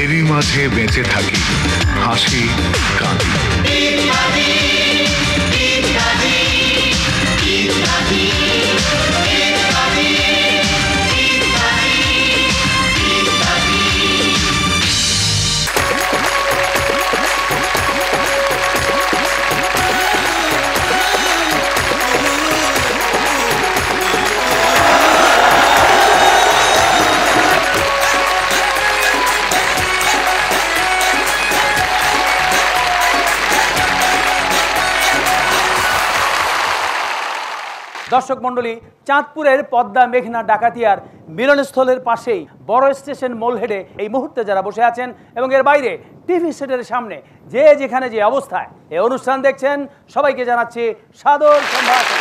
এরই মাঝে বেঁচে থাকি হাসি কাঁদি। দর্শক মণ্ডলী, চাঁদপুরের পদ্মা মেঘনা ডাকাতিয়ার মিলনস্থলের পাশেই বড় স্টেশন মোলহেডে এই মুহূর্তে যারা বসে আছেন এবং এর বাইরে টিভি সেটের সামনে যে যেখানে যে অবস্থায় এই অনুষ্ঠান দেখছেন, সবাইকে জানাচ্ছি সাদর সম্ভাষণ।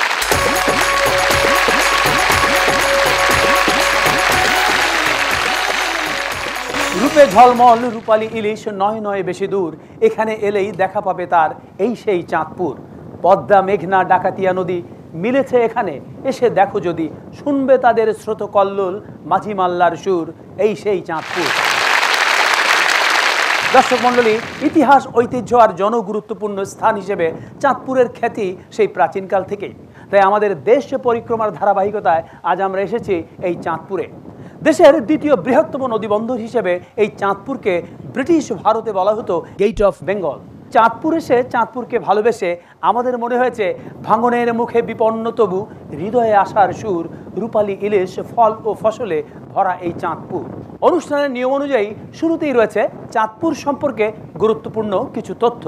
রূপে ঝলমল রূপালী ইলিশ নয় নয় বেশি দূর, এখানে এলেই দেখা পাবে তার এই সেই চাঁদপুর। পদ্মা মেঘনা ডাকাতিয়া নদী মিলেছে এখানে, এসে দেখো যদি, শুনবে তাদের স্রোত কল্লোল মাঝি মাল্লার সুর, এই সেই চাঁদপুর। দর্শক মণ্ডলী, ইতিহাস ঐতিহ্য আর জনগুরুত্বপূর্ণ স্থান হিসেবে চাঁদপুরের খ্যাতি সেই প্রাচীনকাল থেকেই। তাই আমাদের দেশ পরিক্রমার ধারাবাহিকতায় আজ আমরা এসেছি এই চাঁদপুরে। দেশের দ্বিতীয় বৃহত্তম নদীবন্দর হিসেবে এই চাঁদপুরকে ব্রিটিশ ভারতে বলা হতো গেট অফ বেঙ্গল। চাঁদপুর এসে চাঁদপুরকে ভালোবেসে আমাদের মনে হয়েছে ভাঙনের মুখে বিপন্ন তবু হৃদয়ে আসার সুর, রূপালী ইলিশ ফল ও ফসলে ভরা এই চাঁদপুর। অনুষ্ঠানের নিয়ম অনুযায়ী শুরুতেই রয়েছে চাঁদপুর সম্পর্কে গুরুত্বপূর্ণ কিছু তথ্য।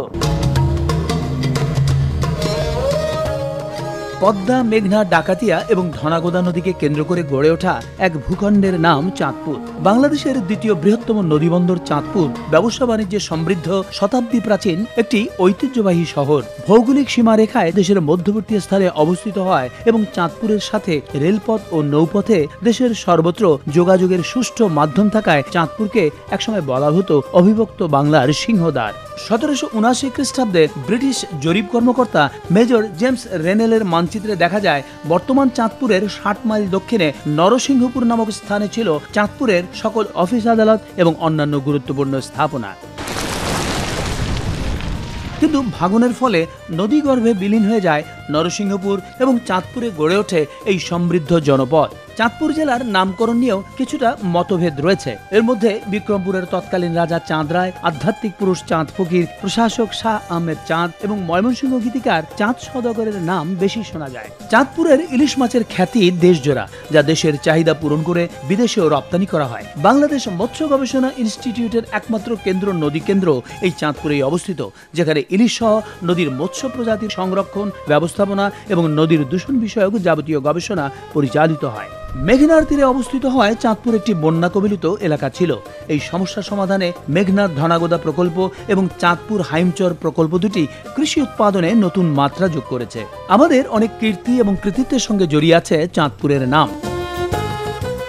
পদ্মা মেঘনা ডাকাতিয়া এবং ধনাগোদা নদীকে কেন্দ্র করে গড়ে ওঠা এক ভূখণ্ডের নাম চাঁদপুর। বাংলাদেশের দ্বিতীয় বৃহত্তম নদীবন্দর চাঁদপুর ব্যবসা বাণিজ্যে সমৃদ্ধ, শতাব্দী প্রাচীন একটি ঐতিহ্যবাহী শহর। ভৌগোলিক সীমারেখায় দেশের মধ্যবর্তী স্থানে অবস্থিত হয় এবং চাঁদপুরের সাথে রেলপথ ও নৌপথে দেশের সর্বত্র যোগাযোগের সুষ্ঠু মাধ্যম থাকায় চাঁদপুরকে একসময় বলা হতো অবিভক্ত বাংলার সিংহদ্বার। 1779 খ্রিস্টাব্দে ব্রিটিশ জরিপ কর্মকর্তা মেজর জেমস রেনেলের মানচিত্রে দেখা যায় বর্তমান চাঁদপুরের 60 মাইল দক্ষিণে নরসিংহপুর নামক স্থানে ছিল চাঁদপুরের সকল অফিস আদালত এবং অন্যান্য গুরুত্বপূর্ণ স্থাপনা। কিন্তু ভাঙনের ফলে নদীগর্ভে বিলীন হয়ে যায় নরসিংহপুর এবং চাঁদপুরে গড়ে ওঠে এই সমৃদ্ধ জনপদ। চাঁদপুর জেলার নামকরণ নিয়েও কিছুটা মতভেদ রয়েছে। এর মধ্যে বিক্রমপুরের তৎকালীন রাজা চাঁদ রায়, আধ্যাত্মিক পুরুষ চাঁদ ফকির, প্রশাসক শাহ আহমেদ চাঁদ এবং ময়মনসিংহ গীতিকার চাঁদ সওদাগরের নাম বেশি শোনা যায়। চাঁদপুরের ইলিশ মাছের খ্যাতি দেশজোড়া, যা দেশের চাহিদা পূরণ করে বিদেশেও রপ্তানি করা হয়। বাংলাদেশ মৎস্য গবেষণা ইনস্টিটিউটের একমাত্র কেন্দ্র নদী কেন্দ্র এই চাঁদপুরেই অবস্থিত, যেখানে ইলিশ সহ নদীর মৎস্য প্রজাতির সংরক্ষণ, ব্যবস্থাপনা এবং নদীর দূষণ বিষয়ক যাবতীয় গবেষণা পরিচালিত হয়। মেঘনার তীরে অবস্থিত হয় চাঁদপুর একটি বন্যা কবলিত এলাকা ছিল। এই সমস্যা সমাধানে মেঘনার ধনাগোদা প্রকল্প এবং চাঁদপুর হাইমচর প্রকল্প দুটি কৃষি উৎপাদনে নতুন মাত্রা যোগ করেছে। আমাদের অনেক কীর্তি এবং কৃতিত্বের সঙ্গে জড়িয়ে আছে চাঁদপুরের নাম।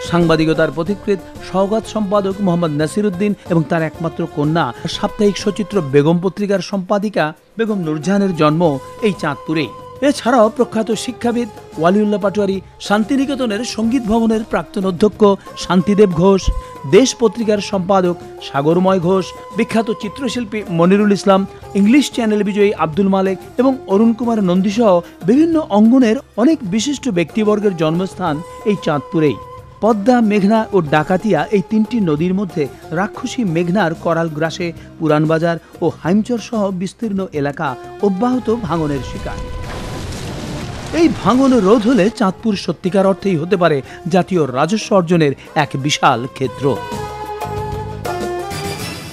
সাংবাদিকতার পথিকৃৎ সওগাত সম্পাদক মোহাম্মদ নাসির উদ্দিন এবং তার একমাত্র কন্যা সাপ্তাহিক সচিত্র বেগম পত্রিকার সম্পাদিকা বেগম নূরজাহানের জন্ম এই চাঁদপুরেই। এছাড়াও প্রখ্যাত শিক্ষাবিদ ওয়ালিউল্লাহ পাটোয়ারি, শান্তিনিকেতনের সঙ্গীত ভবনের প্রাক্তন অধ্যক্ষ শান্তিদেব ঘোষ, দেশ পত্রিকার সম্পাদক সাগরময় ঘোষ, বিখ্যাত চিত্রশিল্পী মনিরুল ইসলাম, ইংলিশ চ্যানেল বিজয়ী আব্দুল মালেক এবং অরুণ কুমার নন্দী সহ বিভিন্ন অঙ্গনের অনেক বিশিষ্ট ব্যক্তিবর্গের জন্মস্থান এই চাঁদপুরেই। পদ্মা, মেঘনা ও ডাকাতিয়া এই তিনটি নদীর মধ্যে রাক্ষসী মেঘনার করাল গ্রাসে পুরানবাজার ও হাইমচর সহ বিস্তীর্ণ এলাকা অব্যাহত ভাঙনের শিকার। এই ভাঙন রোধ হলে চাঁদপুর সত্যিকার অর্থেই হতে পারে জাতীয় রাজস্ব অর্জনের এক বিশাল ক্ষেত্র।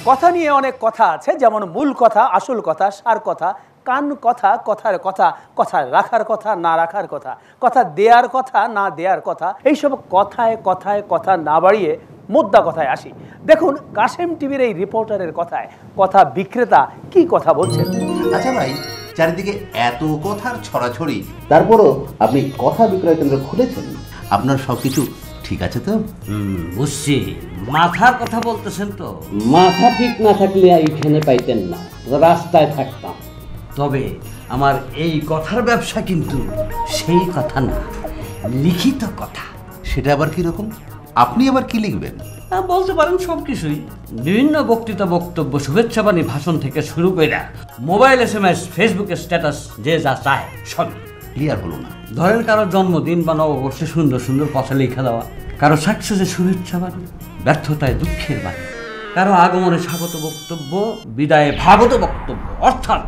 কথা নিয়ে অনেক কথা আছে, যেমন মূল কথা, আসল কথা, সার কথা, কান কথা, কথার কথা, কথা রাখার কথা, না রাখার কথা, কথা দেয়ার কথা, না দেয়ার কথা। এইসব কথায় কথায় কথা না বাড়িয়ে মোদ্দা কথায় আসি। দেখুন কাশেম টিভির এই রিপোর্টারের কথায় কথা বিক্রেতা কি কথা বলছেন। আচ্ছা ভাই, চারিদিকে এত কথার ছড়াছড়ি, তারপরও আপনি কথা বিক্রয় কেন্দ্র খুলেছেন, আপনার সবকিছু ঠিক আছে তো? বুঝছি, মাথার কথা বলতেছেন তো? মাথা ঠিক না থাকলে এইখানে পাইতেন না, রাস্তায় থাকতাম। তবে আমার এই কথার ব্যবসা কিন্তু সেই কথা না, লিখিত কথা। সেটা আবার কি রকম? আপনি আবার কি লিখবেন? বলতে পারেন সব কিছুই। বিভিন্ন বক্তৃতা, বক্তব্য, শুভেচ্ছা বাণী, ভাষণ থেকে শুরু করে মোবাইল SMS, ফেসবুকে স্ট্যাটাস, যে যা চায় সবই। ক্লিয়ার হলো না। ধরেন কারো জন্মদিন বা নববর্ষে সুন্দর সুন্দর কথা লিখে দেওয়া, কারো সাকসেসে শুভেচ্ছা বাণী, ব্যর্থতায় দুঃখের বাণী, কারো আগমনে স্বাগত বক্তব্য, বিদায়ে ভাগত বক্তব্য, অর্থাৎ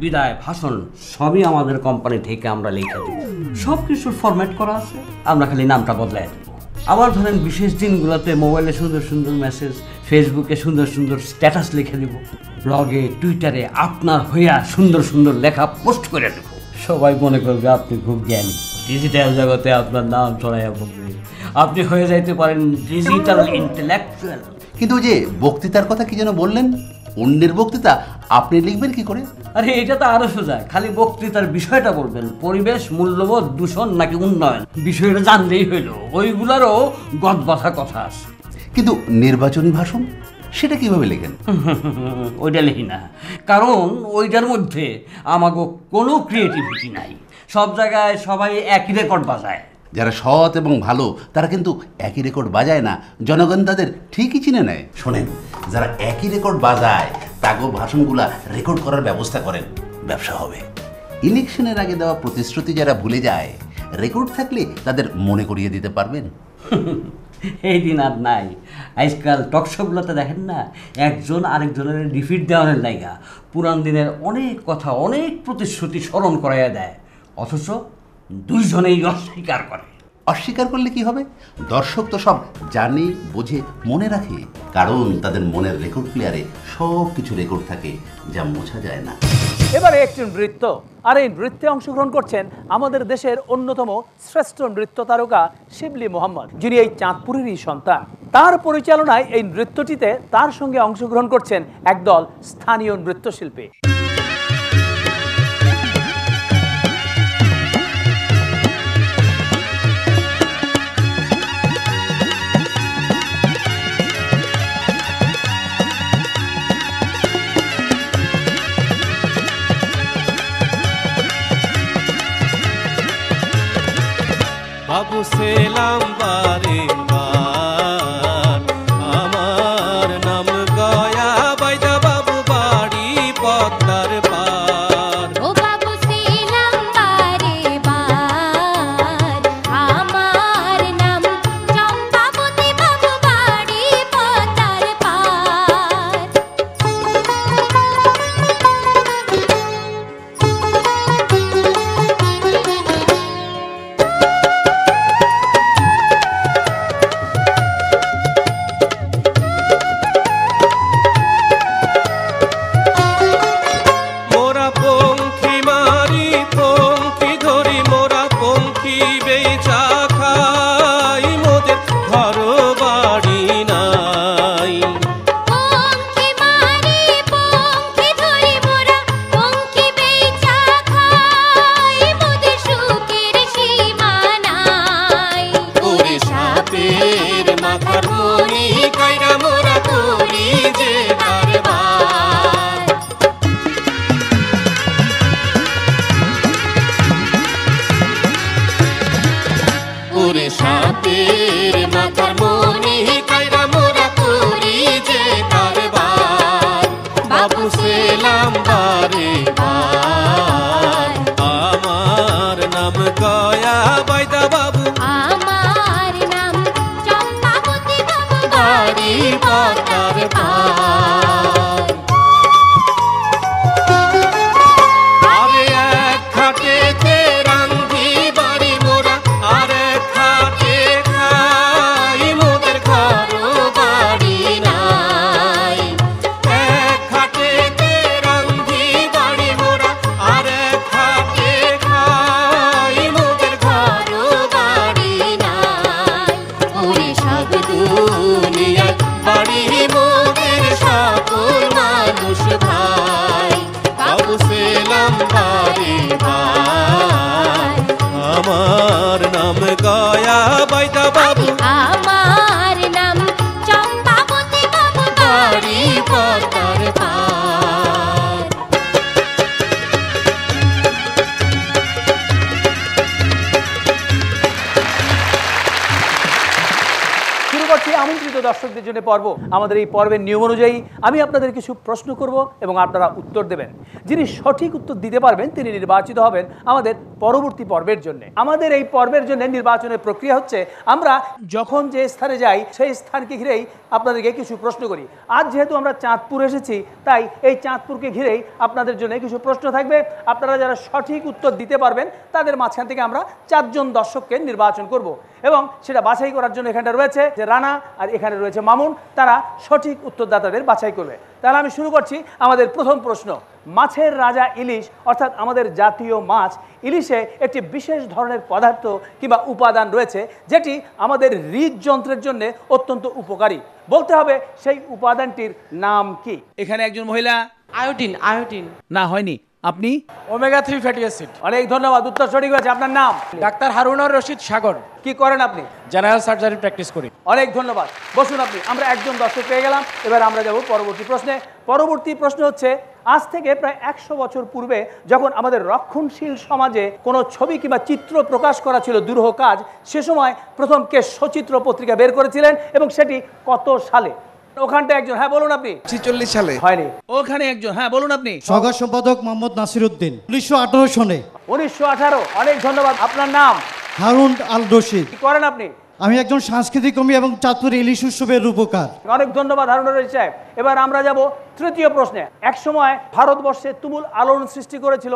বিদায় ভাষণ, সবই আমাদের কোম্পানি থেকে আমরা লিখে দেব। সব কিছুর ফরম্যাট করা আছে, আমরা খালি নামটা বদলাই দেবো। আবার ধরেন বিশেষ দিনগুলোতে মোবাইলে সুন্দর সুন্দর মেসেজ, ফেসবুকে সুন্দর সুন্দর স্ট্যাটাস লিখে দেব, ব্লগে, টুইটারে আপনার হইয়া সুন্দর সুন্দর লেখা পোস্ট করে দেব। সবাই মনে করবে আপনি খুব জ্ঞানী, ডিজিটাল জগতে আপনার নাম ছড়াইয়া পড়বে, আপনি হয়ে যাইতে পারেন ডিজিটাল ইন্টেলেকচুয়াল। কিন্তু ওই যে বক্তৃতার কথা কি যেন বললেন, অন্যের বক্তৃতা আপনি লিখবেন কি করে? আরে এটা তো আরো সোজা, খালি বক্তৃতার বিষয়টা বলবেন, পরিবেশ, মূল্যবোধ, দূষণ নাকি উন্নয়ন, বিষয়টা জানলেই হইল। ওইগুলারও গদবাঁধা কথা আছে। কিন্তু নির্বাচনী ভাষণ সেটা কিভাবে লেখেন? ওইটা লিখি না, কারণ ওইটার মধ্যে আমাকে কোনো ক্রিয়েটিভিটি নাই। সব জায়গায় সবাই একই রেকর্ড বাজায়। যারা সৎ এবং ভালো তারা কিন্তু একই রেকর্ড বাজায় না, জনগণ তাদের ঠিকই চিনে নেয়। শোনেন, যারা একই রেকর্ড বাজায় তাগো ভাষণগুলা রেকর্ড করার ব্যবস্থা করেন, ব্যবসা হবে। ইলেকশনের আগে দেওয়া প্রতিশ্রুতি যারা ভুলে যায়, রেকর্ড থাকলে তাদের মনে করিয়ে দিতে পারবেন। এই দিন আর নাই। আজকাল টকশোগুলোতে দেখেন না, একজন আরেকজনের রিপিট দেওয়ার লাইগা পুরান দিনের অনেক কথা, অনেক প্রতিশ্রুতি স্মরণ করাইয়া দেয়, অথচ দুইজনেই অস্বীকার করে। অস্বীকার করলে কি হবে? দর্শক তো সব জানে, বোঝে, মনে রাখে, কারণ তাদের মনের রেকর্ড প্লেয়ারে সব কিছু রেকর্ড থাকে, যা মোছা যায় না। এবারে একটি নৃত্য, আর এই নৃত্যে অংশগ্রহণ করছেন আমাদের দেশের অন্যতম শ্রেষ্ঠ নৃত্য তারকা শিবলি মোহাম্মদ, যিনি এই চাঁদপুরেরই সন্তান। তার পরিচালনায় এই নৃত্যটিতে তার সঙ্গে অংশগ্রহণ করছেন একদল স্থানীয় নৃত্যশিল্পী। বাবু সেলাম বারে বার, আমার নাম গয়া বাইদা, বাবু বাড়ি পদ্মার পার। ও বাবু সেলাম বারে বার, আমার নাম চম্পাবতী, বাবু বাড়ি পদ্মার পার। মোরা পঙ্খী মারি, পঙ্খী ধরি, মোরা পঙ্খী বেচা খাই, মোদের ঘর বাড়ি নাই। পঙ্খী মারি, পঙ্খী ধরি, মোরা পঙ্খী বেচা খাই, মোদের সুখের সীমা নাই। ওরে সাপের মাথার মনি কইরা মোরা করি যে কারবার। ওরে সাপের মাথার মনি কইরা মোরা করি যে কারবার। বাবু সেলাম বারে বার, আমার নাম গয়া বাইদা, বাবু আমার নাম দর্শকদের জন্য পর্ব। আমাদের এই পর্বের নিয়ম অনুযায়ী আমি আপনাদের কিছু প্রশ্ন করব এবং আপনারা উত্তর দেবেন। যিনি সঠিক উত্তর দিতে পারবেন তিনি নির্বাচিত হবেন আমাদের পরবর্তী পর্বের জন্য। আমাদের এই পর্বের জন্য নির্বাচনের প্রক্রিয়া হচ্ছে, আমরা যখন যে স্থানে যাই সেই স্থানকে ঘিরেই আপনাদেরকে কিছু প্রশ্ন করি। আজ যেহেতু আমরা চাঁদপুর এসেছি, তাই এই চাঁদপুরকে ঘিরেই আপনাদের জন্য কিছু প্রশ্ন থাকবে। আপনারা যারা সঠিক উত্তর দিতে পারবেন তাদের মাঝখান থেকে আমরা 4 জন দর্শককে নির্বাচন করব এবং সেটা বাছাই করার জন্য এখানে রয়েছে যে রানা আর এখানে রয়েছে মামুন, তারা সঠিক উত্তরদাতাদের বাছাই করবে। তাহলে আমি শুরু করছি আমাদের প্রথম প্রশ্ন। মাছের রাজা ইলিশ অর্থাৎ আমাদের জাতীয় মাছ ইলিশে একটি বিশেষ ধরনের পদার্থ কিংবা উপাদান রয়েছে যেটি আমাদের হৃদযন্ত্রের জন্য অত্যন্ত উপকারী। বলতে হবে সেই উপাদানটির নাম কি? এখানে একজন মহিলা। আয়োডিন। আয়োডিন না, হয়নি। আপনি? Omega 3 fatty acid. অনেক ধন্যবাদ, উত্তর সঠিক হয়েছে। আপনার নাম? ডাক্তার হারুনুর রশিদ সাগর। কি করেন আপনি? জেনারেল সার্জারি প্র্যাকটিস করি। অনেক ধন্যবাদ, বসুন আপনি। আমরা একজন দর্শক পেয়ে গেলাম, এবার আমরা যাব পরবর্তী প্রশ্নে। পরবর্তী প্রশ্ন হচ্ছে, আজ থেকে প্রায় 100 বছর পূর্বে যখন আমাদের রক্ষণশীল সমাজে কোনো ছবি কিংবা চিত্র প্রকাশ করা ছিল দুরূহ কাজ, সে সময় প্রথম কে সচিত্র পত্রিকা বের করেছিলেন এবং সেটি কত সালে? ওখানটা একজন, হ্যাঁ বলুন আপনি। 46 সালে। হয়নি। ওখানে একজন, হ্যাঁ বলুন আপনি। সহকার সম্পাদক মোহাম্মদ নাসিরউদ্দিন, 1918 সনে। 1918। অনেক ধন্যবাদ। আপনার নাম? হারুন আল রশিদ। কি করেন আপনি? আমি একজন সাংস্কৃতিক কর্মী এবং চাঁদপুর ইলিশ উৎসবের রূপকার। অনেক ধন্যবাদ হারুনুর রশিদ সাহেব। এবার আমরা যাব তৃতীয় প্রশ্নে। এক সময় ভারতবর্ষে তুমুল আলোড়ন সৃষ্টি করেছিল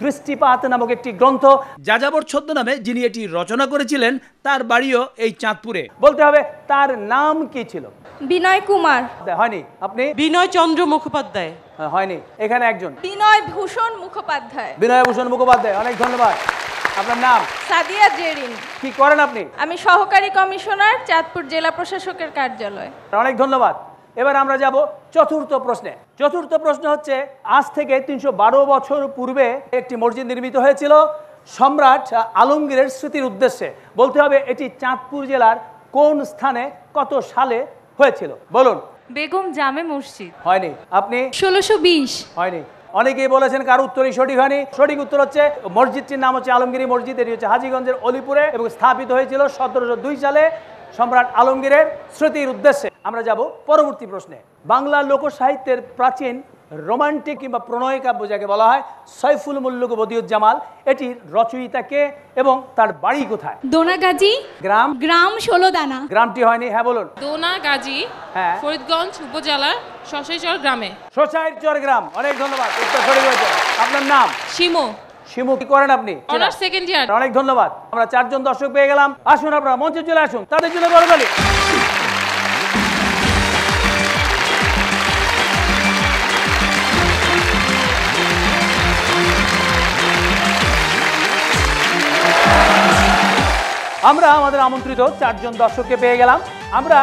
দৃষ্টিপাত নামক একটি গ্রন্থ। যাযাবর ছদ্মনামে যিনি এটি রচনা করেছিলেন তার বাড়িও এই চাঁদপুরে। বলতে হবে তার নাম কি ছিল? বিনয় কুমার। হয়নি। আপনি? বিনয় চন্দ্র মুখোপাধ্যায়। হয়নি। এখানে একজন। বিনয় ভূষণ মুখোপাধ্যায়। বিনয় ভূষণ মুখোপাধ্যায়। অনেক ধন্যবাদ। আপনার নাম? সাদিয়া জেরিন। কি করেন আপনি? আমি সহকারী কমিশনার, চাঁদপুর জেলা প্রশাসকের কার্যালয়। অনেক ধন্যবাদ। এবার আমরা যাব চতুর্থ প্রশ্নে। চতুর্থ প্রশ্ন হচ্ছে, আজ থেকে 312 বছর পূর্বে একটি মসজিদ নির্মিত হয়েছিল সম্রাট আলমগীরের স্মৃতির উদ্দেশ্যে। বলতে হবে এটি চাঁদপুর জেলার কোন স্থানে কত সালে হয়েছিল? বলুন। বেগম জামে মসজিদ। হয়নি। আপনি? 1620। হয়নি। অনেকেই বলেছেন, কার উত্তরই সঠিক হয়নি। সঠিক উত্তর হচ্ছে মসজিদটির নাম হচ্ছে আলমগীর মসজিদ। এটি হচ্ছে হাজীগঞ্জের অলিপুরে এবং স্থাপিত হয়েছিল 1702 সালে সম্রাট আলমগীরের স্মৃতির উদ্দেশ্যে। আমরা যাব পরবর্তী প্রশ্নে। বাংলা লোক সাহিত্যের প্রাচীন রোমান্টিক কিংবা প্রণয় কাব্য যাকে বলা হয় সৈফুল মুল্লুক বদিউজ্জামাল, এটির রচয়িতা কে এবং তার বাড়ি কোথায়? দোনাগাজী। গ্রাম? গ্রাম 16 দানা। গ্রামটি হয়নি। হ্যাঁ বলুন। দোনাগাজী হ্যাঁ ফরিদগঞ্জ উপজেলার শশাইচর গ্রামে। শশাইচর গ্রাম। অনেক ধন্যবাদ, উত্তর সঠিক হয়েছে। আপনার নাম? শিমু। শিমু। কি করেন আপনি? Honours second year. অনেক ধন্যবাদ। আমরা 4 জন দর্শক পেয়ে গেলাম। আসুন আপনারা মঞ্চে চলে আসুন, তাদের জন্য বড়তালি। আমরা আমাদের আমন্ত্রিত 4 জন দর্শককে পেয়ে গেলাম। আমরা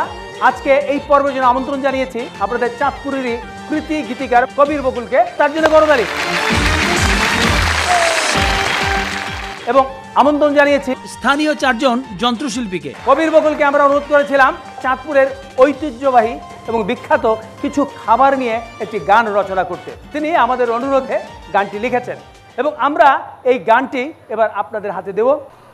আজকে এই পর্বের জন্য আমন্ত্রণ জানিয়েছি আপনাদের চাঁদপুরেরই কৃতি গীতিকার কবির বকুলকে, তার জন্য বড়তালি। এবং আমন্ত্রণ জানিয়েছি স্থানীয় 4 জন যন্ত্রশিল্পীকে। কবির বকুলকে আমরা অনুরোধ করেছিলাম চাঁদপুরের ঐতিহ্যবাহী এবং বিখ্যাত কিছু খাবার নিয়ে একটি গান রচনা করতে। তিনি আমাদের অনুরোধে গানটি লিখেছেন এবং আমরা এই গানটি এবার আপনাদের হাতে দেব।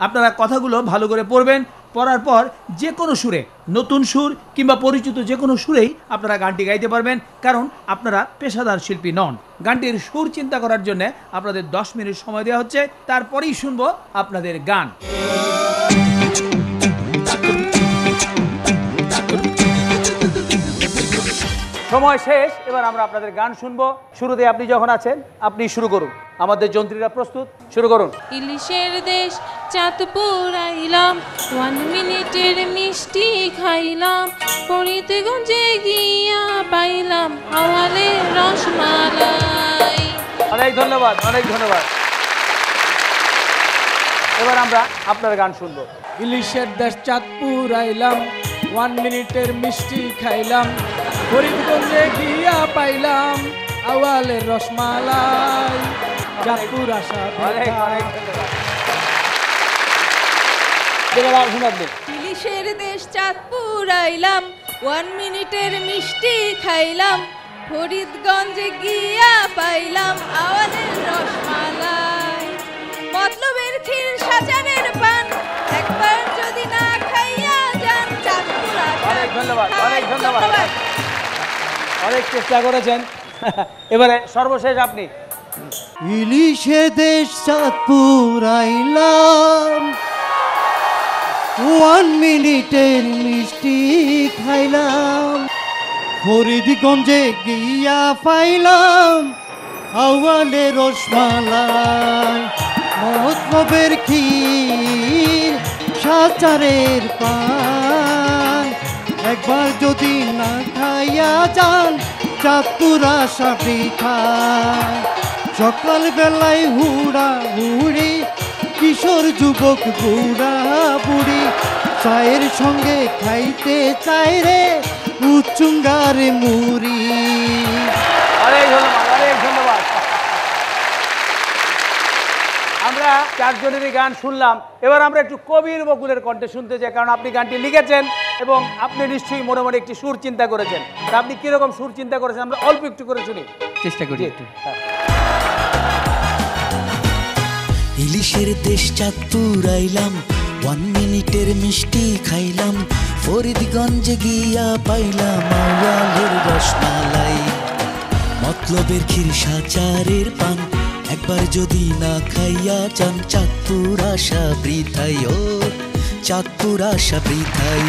আপনারা কথাগুলো ভালো করে পড়বেন। পড়ার পর যে কোনো সুরে, নতুন সুর কিংবা পরিচিত যে কোনো সুরেই আপনারা গানটি গাইতে পারবেন, কারণ আপনারা পেশাদার শিল্পী নন। গানটির সুর চিন্তা করার জন্য আপনাদের 10 মিনিট সময় দেওয়া হচ্ছে, তারপরেই শুনবো আপনাদের গান। সময় শেষ, এবার আমরা আপনাদের গান শুনবো। শুরুতে আপনি যখন আছেন আপনি শুরু করুন। আমাদের যন্ত্রীরা প্রস্তুত, শুরু করুন। ইলিশের দেশ চাঁদপুর আইলাম, 1 মিনিটের মিষ্টি খাইলাম, ফরিদগঞ্জে গিয়া পাইলাম আওয়ালের রসমালাই। অনেক ধন্যবাদ, অনেক ধন্যবাদ। এবার আমরা আপনার গান শুনবো। ইলিশের দেশ চাঁদপুর আইলাম, 1 মিনিটের মিষ্টি খাইলাম, ফরিদগঞ্জে গিয়া পাইলাম আওয়ালের রসমালাই। চাঁদপুর আসা। অনেক অনেক ধন্যবাদ। ইলিশের দেশ চাঁদপুর আইলাম, 1 মিনিটের মিষ্টি খাইলাম, ফরিদগঞ্জে গিয়া পাইলাম আওয়ালের রসমালাই। মতলবের ক্ষীর সাজানের পান, একবার যদি না খাইয়া যান চাঁদপুর আসা। অনেক ধন্যবাদ, অনেক ধন্যবাদ। অনেক চেষ্টা করেছেন। এবারে সর্বশেষ আপনি। ইলিশে দেশ চাঁদপুর আইলাম, 1 মিনিটের মিষ্টি খাইলাম, ফরিদগঞ্জে গিয়া পাইলাম আউয়ালে রসমালাই, মতলবের ক্ষীর সাচারের পান, একবার যদি না খাইয়া যান চাঁদপুর আসা পিঠায়, সকাল বেলায় হুড়া হুড়ি কিশোর যুবক বুড়া বুড়ি, চায়ের সঙ্গে খাইতে চায় রে উচ্চুঙ্গার মুড়ি। অনেক ধন্যবাদ, অনেক ধন্যবাদ। আমরা চারজনেরই গান শুনলাম, এবার আমরা একটু কবির বকুলের কণ্ঠে শুনতে চাই, কারণ আপনি গানটি লিখেছেন এবং আপনি নিশ্চয়ই মনে মনে একটি সুর চিন্তা করেছেন। তা আপনি কিরকম সুর চিন্তা করেছেন আমরা অল্প একটু করে শুনি, চেষ্টা করি একটু। ইলিশের দেশ চাঁদপুর আইলাম, 1 মিনিটের মিষ্টি খাইলাম, ফরিদগঞ্জে গিয়া পাইলাম আউয়ালের রসমালাই, মতলবের ক্ষীর সাচারের পান, একবার যদি না খাইয়া যান চাঁদপুর আসা বৃথাই, ও চাঁদপুর আসা বৃথাই।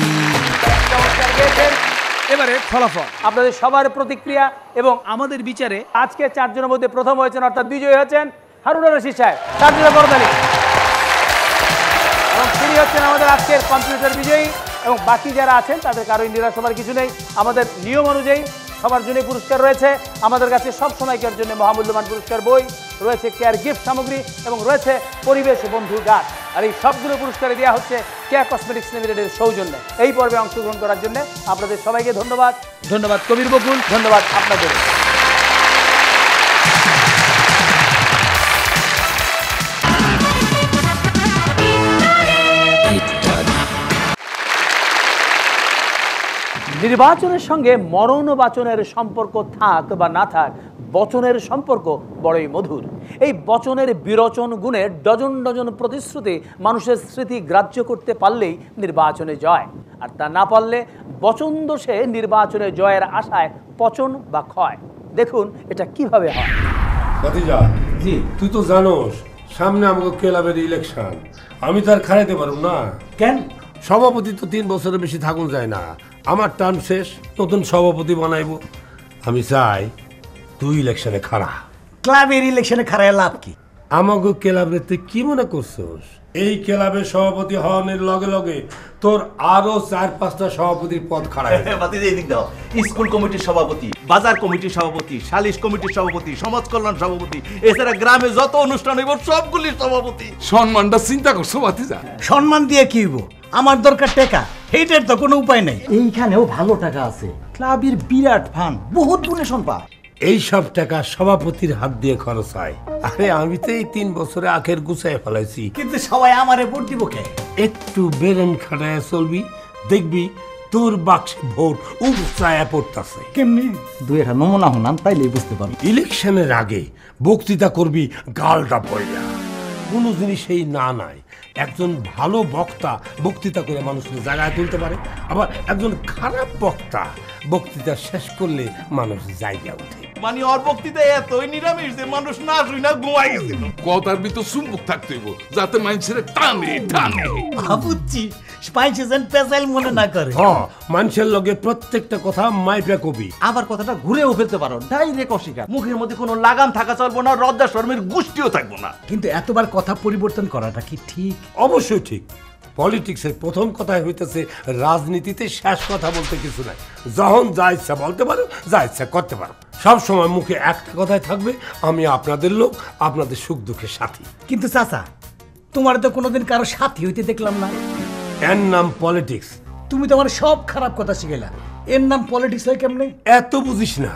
এবারে ফলাফল, আপনাদের সবার প্রতিক্রিয়া এবং আমাদের বিচারে আজকে চারজনের মধ্যে প্রথম হয়েছেন, অর্থাৎ বিজয়ী হয়েছেন হারুনুর রশিদ সাহেব, তার জন্য করতালি। এবং তিনি হচ্ছেন আমাদের আজকের কম্পিউটার বিজয়ী, এবং বাকি যারা আছেন তাদের কারোই নিরাশ হবার কিছু নেই। আমাদের নিয়ম অনুযায়ী সবার জন্য পুরস্কার রয়েছে। আমাদের কাছে সব সময়কার জন্য মহামূল্যবান পুরস্কার বই রয়েছে, কেয়ার গিফট সামগ্রী এবং রয়েছে পরিবেশ বন্ধু গাছ। আর এই সবগুলো পুরস্কারে দেওয়া হচ্ছে কেয়ার কসমেটিক্স লিমিটেডের সৌজন্যে। এই পর্বে অংশগ্রহণ করার জন্য আপনাদের সবাইকে ধন্যবাদ। ধন্যবাদ কবির বকুল, ধন্যবাদ আপনাদের। নির্বাচনের সঙ্গে মরণ বাচনের সম্পর্ক থাক বা না থাক, বচনের সম্পর্ক বড়ই মধুর। এই বচনের বিরচন গুণে ডজন ডজন প্রতিশ্রুতি মানুষের স্মৃতি গ্রাহ্য করতে পারলেই নির্বাচনে জয়, আর তা না পারলে বচন দোষে নির্বাচনে জয়ের আশায় পচন বা ক্ষয়। দেখুন এটা কিভাবে হয়। ভাতিজা, জি তুই তো জানোস সামনে আমাকে ক্লাবের ইলেকশন, আমি তো আর খারাইতে পারব না। কেন? সভাপতি তো 3 বছরের বেশি থাকুন যায় না, আমার টার্ম শেষ, নতুন সভাপতি বানাইব। আমি চাই তুই ইলেকশনে খাড়া। ক্লাবের ইলেকশনে খাড়ায় লাভ কি? আমাকে ক্লাবের তুই কি মনে করছস? এই ক্লাবের সভাপতি হওয়ার লগে লগে তোর আরো 4-5টা সভাপতির পদ খাড়ায়। স্কুল কমিটির সভাপতি, বাজার কমিটির সভাপতি, সালিশ কমিটির সভাপতি, সমাজ কল্যাণ সভাপতি, এছাড়া গ্রামে যত অনুষ্ঠান হইব সবগুলির সভাপতি। সম্মানটা চিন্তা করছো ভাতিজা? সম্মান দিয়ে কি হইব? আমার দরকার টাকা, এইটার তো কোনো উপায় নেই। এইখানেও ভালো টাকা আছে, ক্লাবের বিরাট ফান্ড, বহুত ডোনেশন পায়। এই সব টাকা সভাপতির হাত দিয়ে খরচ হয়। আরে আমি তো এই 3 বছরে আখের গুছায় ফেলাইছি। কিন্তু সবাই আমারে ভোট দিব কে? একটু বেরেন খাটায় চলবি, দেখবি তোর বাক্সে ভোট উৎসাহ পড়তেছে। কেমনি? 2-1 নমুনা হনান, তাইলেই বুঝতে পারবি। ইলেকশনের আগে বক্তৃতা করবি গালটা পয়লা, কোনো জিনিসেই না নাই। একজন ভালো বক্তা বক্তৃতা করে মানুষকে জায়গায় তুলতে পারে, আবার একজন খারাপ বক্তা বক্তৃতা শেষ করলে মানুষ জায়গা উঠে। মানে ওর বক্তৃতায় এতই নিরামিষ যে মানুষ না শুই না ঘুমাই গেছিল। কথার ভিতর চুম্বক থাকতে হইব যাতে মানুষের টানে টানে। বুঝছি, স্পাইসি যেন পেশাইল মনে না করে। হ্যাঁ, মানুষের লগে প্রত্যেকটা কথা মাইপা কবি। আবার কথাটা ঘুরেও ফেলতে পারো, ডাইরেক্ট অস্বীকার। মুখের মধ্যে কোনো লাগাম থাকা চলবো না, লজ্জা শর্মের গোষ্ঠীও থাকবো না। কিন্তু এতবার কথা পরিবর্তন করাটা কি ঠিক? অবশ্যই ঠিক। পলিটিক্সের প্রথম কথাই হইতেছে রাজনীতিতে শেষ কথা বলতে কিছু নাই। যখন যা ইচ্ছা বলতে পারো, যা ইচ্ছা করতে পারো। সব সময় মুখে একটা কথাই থাকবে, আমি আপনাদের লোক, আপনাদের সুখ দুঃখের সাথী। কিন্তু চাচা, তোমার তো কোনোদিন কারো সাথী হইতে দেখলাম না। এর নাম পলিটিক্স। তুমি তো আমার সব খারাপ কথা শিখেলা, এর নাম পলিটিক্স হয় কেমনে? এত বুঝিস না,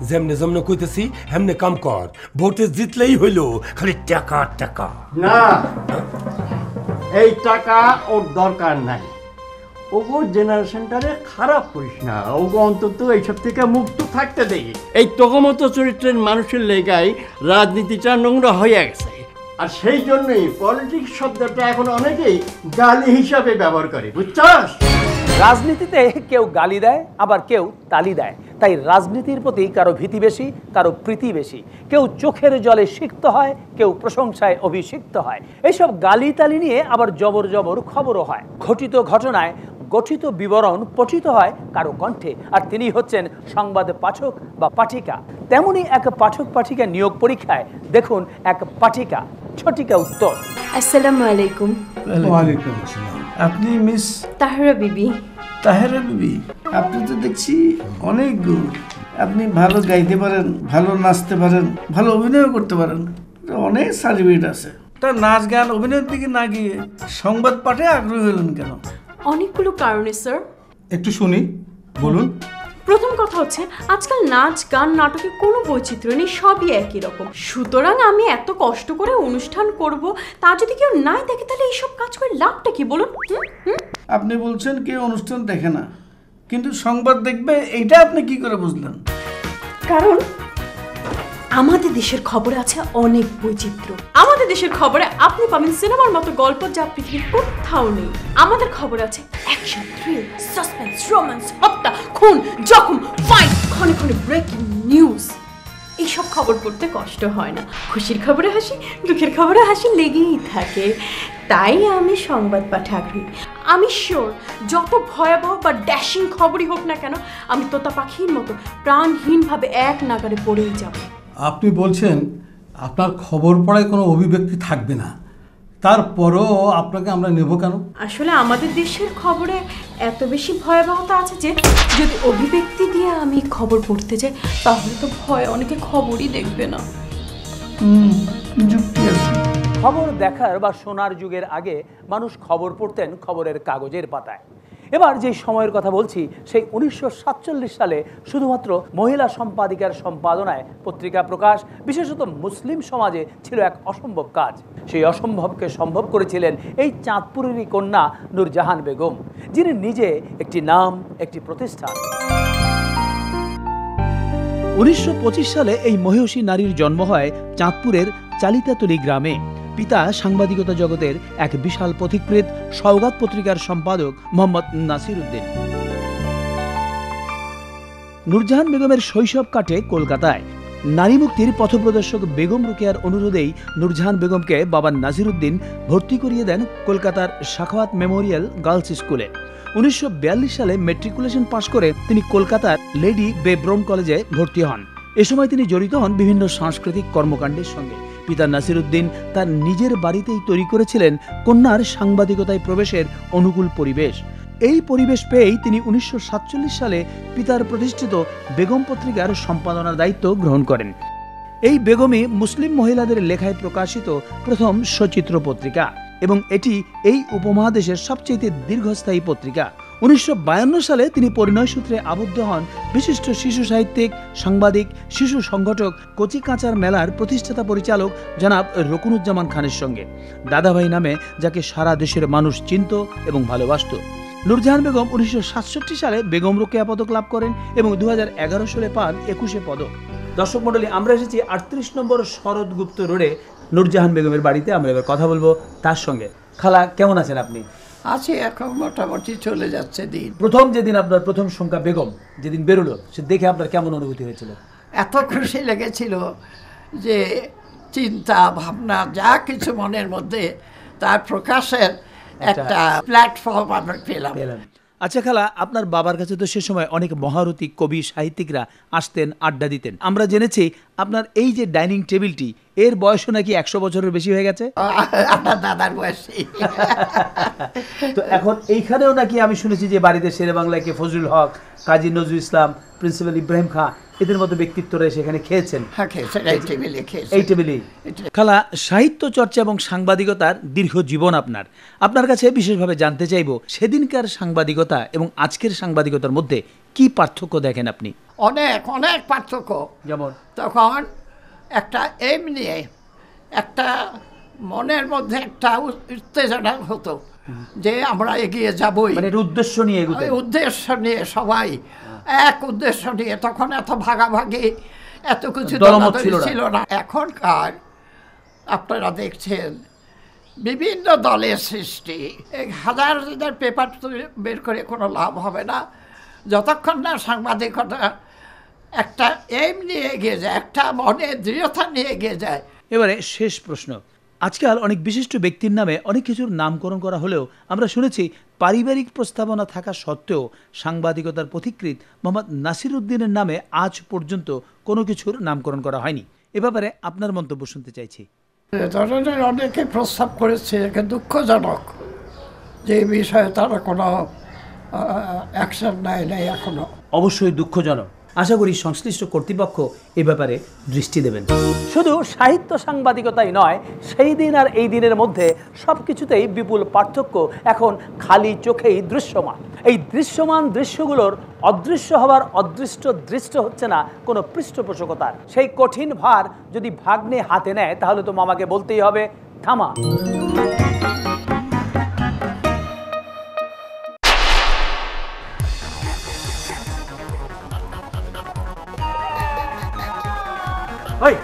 যেমনে যেমনে কইতেছি হেমনে কাম কর। ভোটে জিতলেই হইল খালি টাকা টাকা। না, এই টাকা ওর দরকার নাই। ওগো জেনারেশনটারে খারাপ করিস না, ওগো অন্তত এইসব থেকে মুক্ত থাকতে দেই। এই তগমত চরিত্রের মানুষের লেগাই রাজনীতিটা নোংরা হয়ে গেছে, আর সেই জন্যই পলিটিক্স শব্দটা এখন অনেকেই গালি হিসাবে ব্যবহার করে, বুঝছস? রাজনীতিতে কেউ গালি দেয়, আবার কেউ তালি দেয়। তাই রাজনীতির প্রতি কারো ভীতি বেশি, কারো প্রীতি বেশি। কেউ চোখের জলে সিক্ত হয়, কেউ প্রশংসায় অভিষিক্ত হয়। এইসব গালি তালি নিয়ে আবার জবর জবর খবরও হয়। ঘটিত ঘটনায় গঠিত বিবরণ পঠিত হয় কারো কণ্ঠে, আর তিনি হচ্ছেন সংবাদ পাঠক বা পাঠিকা। তেমনি এক পাঠক পাঠিকা নিয়োগ পরীক্ষায় দেখুন এক পাঠিকা ছটিকা উত্তর। আসসালামু আলাইকুম। ওয়ালাইকুম আসসালাম। আপনি মিস তাহেরা বিবি? তাহেরা বিবি, আপনি তো দেখছি অনেক গুণ। আপনি ভালো গাইতে পারেন, ভালো নাচতে পারেন, ভালো অভিনয় করতে পারেন, অনেক সার্টিফিকেট আছে। তা নাচ গান অভিনয়ের দিকে না গিয়ে সংবাদ পাঠে আগ্রহী হলেন কেন? অনেকগুলো কারণে স্যার। একটু শুনি, বলুন। প্রথম কথা হচ্ছে, আজকাল নাচ গান নাটকে কোনো বৈচিত্র্য নেই, সবই একই রকম। সুতরাং আমি এত কষ্ট করে অনুষ্ঠান করব, তা যদি কেউ নাই দেখে তাহলে এইসব কাজ করে লাভটা কি বলুন? আপনি বলছেন কেউ অনুষ্ঠান দেখে না, কিন্তু সংবাদ দেখবে, এইটা আপনি কি করে বুঝলেন? কারণ আমাদের দেশের খবরে আছে অনেক বৈচিত্র্য। আমাদের দেশের খবরে আপনি পাবেন সিনেমার মতো গল্প যা পৃথিবীর কোথাও নেই। আমাদের খবরে আছে অ্যাকশন, থ্রিল, সাসপেন্স, রোম্যান্স, হত্যা, খুন, জখম, ফাইট, ক্ষণে ক্ষণে ব্রেকিং নিউজ। এইসব খবর পড়তে কষ্ট হয় না। খুশির খবরে হাসি, দুঃখের খবরে হাসি লেগেই থাকে। তাই আমি সংবাদ পাঠে আগ্রহী। আমি শিওর যত ভয়াবহ বা ড্যাশিং খবরই হোক না কেন, আমি তোতা পাখির মতো প্রাণহীনভাবে এক নাগারে পড়েই যাব। আপনি বলছেন আপনার খবর পড়ায় কোনো অভিব্যক্তি থাকবে না, তারপরও আপনাকে আমরা নেব কেন? আসলে আমাদের দেশের খবরে এত বেশি ভয়াবহতা আছে যে যদি অভিব্যক্তি দিয়ে আমি খবর পড়তে যাই তাহলে তো ভয় অনেকে খবরই দেখবে না। যুক্তি আছে। খবর দেখার বা শোনার যুগের আগে মানুষ খবর পড়তেন খবরের কাগজের পাতায়। এবার যে সময়ের কথা বলছি সেই 1947 সালে শুধুমাত্র মহিলা সম্পাদিকার সম্পাদনায় পত্রিকা প্রকাশ বিশেষত মুসলিম সমাজে ছিল এক অসম্ভব কাজ। সেই অসম্ভবকে সম্ভব করেছিলেন এই চাঁদপুরেরই কন্যা নূরজাহান বেগম, যিনি নিজে একটি নাম, একটি প্রতিষ্ঠান। 1925 সালে এই মহিষী নারীর জন্ম হয় চাঁদপুরের চালিতাতলি গ্রামে। পিতা সাংবাদিকতা জগতের এক বিশাল পথিকৃৎ, সওগাত পত্রিকার সম্পাদক মোহাম্মদ নাসির উদ্দিন। নূরজাহান বেগমের শৈশব কাটে কলকাতায়। নারী মুক্তির পথপ্রদর্শক বেগম রোকেয়ার অনুরোধেই নূরজাহান বেগমকে বাবা নাসির উদ্দিন ভর্তি করিয়ে দেন কলকাতার সাখাওয়াত মেমোরিয়াল গার্লস স্কুলে। 1942 সালে ম্যাট্রিকুলেশন পাশ করে তিনি কলকাতার লেডি বেব্রন কলেজে ভর্তি হন। এ সময় তিনি জড়িত হন বিভিন্ন সাংস্কৃতিক কর্মকাণ্ডের সঙ্গে। পিতা নাসির উদ্দিন তার নিজের বাড়িতেই তৈরি করেছিলেন কন্যার সাংবাদিকতায় প্রবেশের অনুকূল পরিবেশ। এই পরিবেশ পেয়েই তিনি 1947 সালে পিতার প্রতিষ্ঠিত বেগম পত্রিকার সম্পাদনার দায়িত্ব গ্রহণ করেন। এই বেগমই মুসলিম মহিলাদের লেখায় প্রকাশিত প্রথম সচিত্র পত্রিকা এবং এটি এই উপমহাদেশের সবচেয়ে দীর্ঘস্থায়ী পত্রিকা। 1952 সালে তিনি পরিণয় সূত্রে আবদ্ধ হন বিশিষ্ট শিশু সাহিত্যিক, সাংবাদিক, শিশু সংগঠক, কচি কাঁচার মেলার প্রতিষ্ঠাতা পরিচালক জনাব রকুনুজ্জামান খানের সঙ্গে। দাদাভাই নামে যাকে সারা দেশের মানুষ চিনত এবং ভালোবাসত। নূরজাহান বেগম 1967 সালে বেগম রোকেয়া পদক লাভ করেন এবং 2011 সালে পান 21 পদক। দর্শক মণ্ডলী, আমরা এসেছি 38 নম্বর শরৎ গুপ্ত রোডে নূরজাহান বেগমের বাড়িতে। আমরা এবার কথা বলবো তার সঙ্গে। খালা, কেমন আছেন আপনি? আছি, এখন মোটামুটি চলে যাচ্ছে দিন। প্রথম যেদিন আপনার প্রথম সংখ্যা বেগম যেদিন বেরোলো, সে দেখে আপনার কেমন অনুভূতি হয়েছিল? এত খুশি লেগেছিল যে চিন্তা ভাবনা যা কিছু মনের মধ্যে তার প্রকাশের একটা প্ল্যাটফর্ম আমরা পেলাম। আচ্ছা খালা, আপনার বাবার কাছে তো সে সময় অনেক মহারথী কবি সাহিত্যিকরা আসতেন, আড্ডা দিতেন। আমরা জেনেছি আপনার এই যে ডাইনিং টেবিলটি, এর বয়সও নাকি 100 বছরের বেশি হয়ে গেছে। আপনার দাদার বয়সী। তো এখন এইখানেও নাকি আমি শুনেছি যে বাড়িতে শেরে বাংলায় কে ফজলুল হক, কাজী নজরুল ইসলাম, প্রিন্সিপাল ইব্রাহিম খাঁ এদের মতো ব্যক্তিত্বরা সেখানে খেয়েছেন। এই টেবিলেই। খালা, সাহিত্য চর্চা এবং সাংবাদিকতার দীর্ঘ জীবন আপনার। আপনার কাছে বিশেষভাবে জানতে চাইব, সেদিনকার সাংবাদিকতা এবং আজকের সাংবাদিকতার মধ্যে কি পার্থক্য দেখেন আপনি? অনেক অনেক পার্থক্য। যেমন তখন একটা এম নিয়ে, একটা মনের মধ্যে একটা উত্তেজনা হতো যে আমরা এগিয়ে যাবই, মানে উদ্দেশ্য নিয়ে, উদ্দেশ্য নিয়ে সবাই এক উদ্দেশ্য নিয়ে। তখন এত ভাগাভাগি, এত কিছু ছিল না। এখনকার আপনারা দেখছেন বিভিন্ন দলের সৃষ্টি। হাজার হাজার পেপার বের করে কোনো লাভ হবে না যতক্ষণ না সাংবাদিকতা একটা এম নিয়ে এগিয়ে যায়, একটা মনে দৃঢ়তা নিয়ে এগিয়ে যায়। এবারে শেষ প্রশ্ন। আজকাল অনেক বিশিষ্ট ব্যক্তির নামে অনেক কিছুর নামকরণ করা হলেও আমরা শুনেছি পারিবারিক প্রস্তাবনা থাকা সত্ত্বেও সাংবাদিকতার পথিকৃৎ মোহাম্মদ নাসির উদ্দিনের নামে আজ পর্যন্ত কোনো কিছুর নামকরণ করা হয়নি। এ ব্যাপারে আপনার মন্তব্য শুনতে চাইছি। ধরনের অনেকে প্রস্তাব করেছে, দুঃখজনক যে এই বিষয়ে তারা কোনো অ্যাকশন নেয় নাই এখনো। অবশ্যই দুঃখজনক। আশা করি সংশ্লিষ্ট কর্তৃপক্ষ এ ব্যাপারে দৃষ্টি দেবেন। শুধু সাহিত্য সাংবাদিকতাই নয়, সেই দিন আর এই দিনের মধ্যে সব কিছুতেই বিপুল পার্থক্য এখন খালি চোখেই দৃশ্যমান। এই দৃশ্যমান দৃশ্যগুলোর অদৃশ্য হবার অদৃষ্ট দৃষ্ট হচ্ছে না কোনো পৃষ্ঠপোষকতার। সেই কঠিন ভার যদি ভাগ্নে হাতে নেয় তাহলে তো মামাকে বলতেই হবে থামা। ওই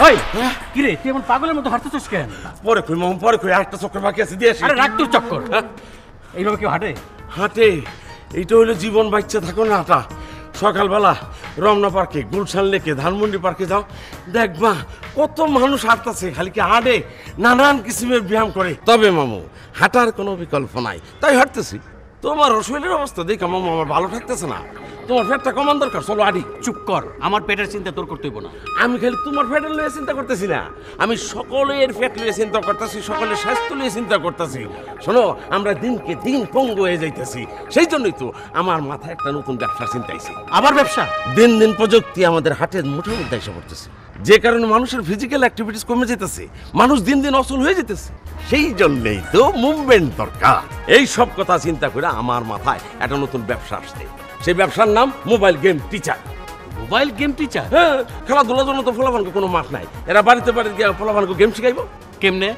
ওই কি রে, তুই এমন পাগলের মতো হাঁটতেছিস কেন? পরে কই মামু, পরে কই, একটা চক্কর বাকি আছে, দিয়ে আসি। আরে রাখ তোর চক্কর। এইভাবে কেউ হাঁটে? হাঁটে, এইটা হলো জীবন বাচ্চা থাকো না হাঁটা। সকালবেলা রমনা পার্কে, গুলশান লেকে, ধানমন্ডি পার্কে যাও, দেখবা কত মানুষ হাঁটতেছে, খালি কি হাঁটে, নানান কিসিমের ব্যায়াম করে। তবে মামু, হাঁটার কোনো বিকল্প নাই, তাই হাঁটতেছি। তোমার শরীরের অবস্থা দেখো মামু, আমার ভালো থাকতেছে না। তোমার পেটটা কমান দরকার, চলো আডি। চুপ কর, আমার পেটের চিন্তা তোর করতে হইব না। আমি খালি তোমার পেটের লইয়ে চিন্তা করতেছি না, আমি সকলের পেট লইয়ে চিন্তা করতেছি, সকলের স্বাস্থ্য লইয়ে চিন্তা করতেছি। শোনো, আমরা দিনকে দিন পঙ্গু হয়ে যাইতেছি, সেই জন্যই তো আমার মাথায় একটা নতুন ব্যবসার চিন্তা আইছে। আবার ব্যবসা? দিন দিন প্রযুক্তি আমাদের হাটের মুঠোর মধ্যে এসে পড়তেছে, যে কারণে মানুষের ফিজিক্যাল অ্যাক্টিভিটিস কমে যেতেছে, মানুষ দিন দিন অচল হয়ে যেতেছে। সেই জন্যই তো মুভমেন্ট দরকার। এই সব কথা চিন্তা করে আমার মাথায় একটা নতুন ব্যবসা আসছে। সেই ব্যবসার নাম mobile game teacher. Mobile game teacher? হ্যাঁ, খেলাধুলার জন্য তো ফলাফানকে কোনো মাঠ নাই, এরা বাড়িতে বাড়িতে গিয়ে ফলাফানকে গেম শিখাইব। কেমনে?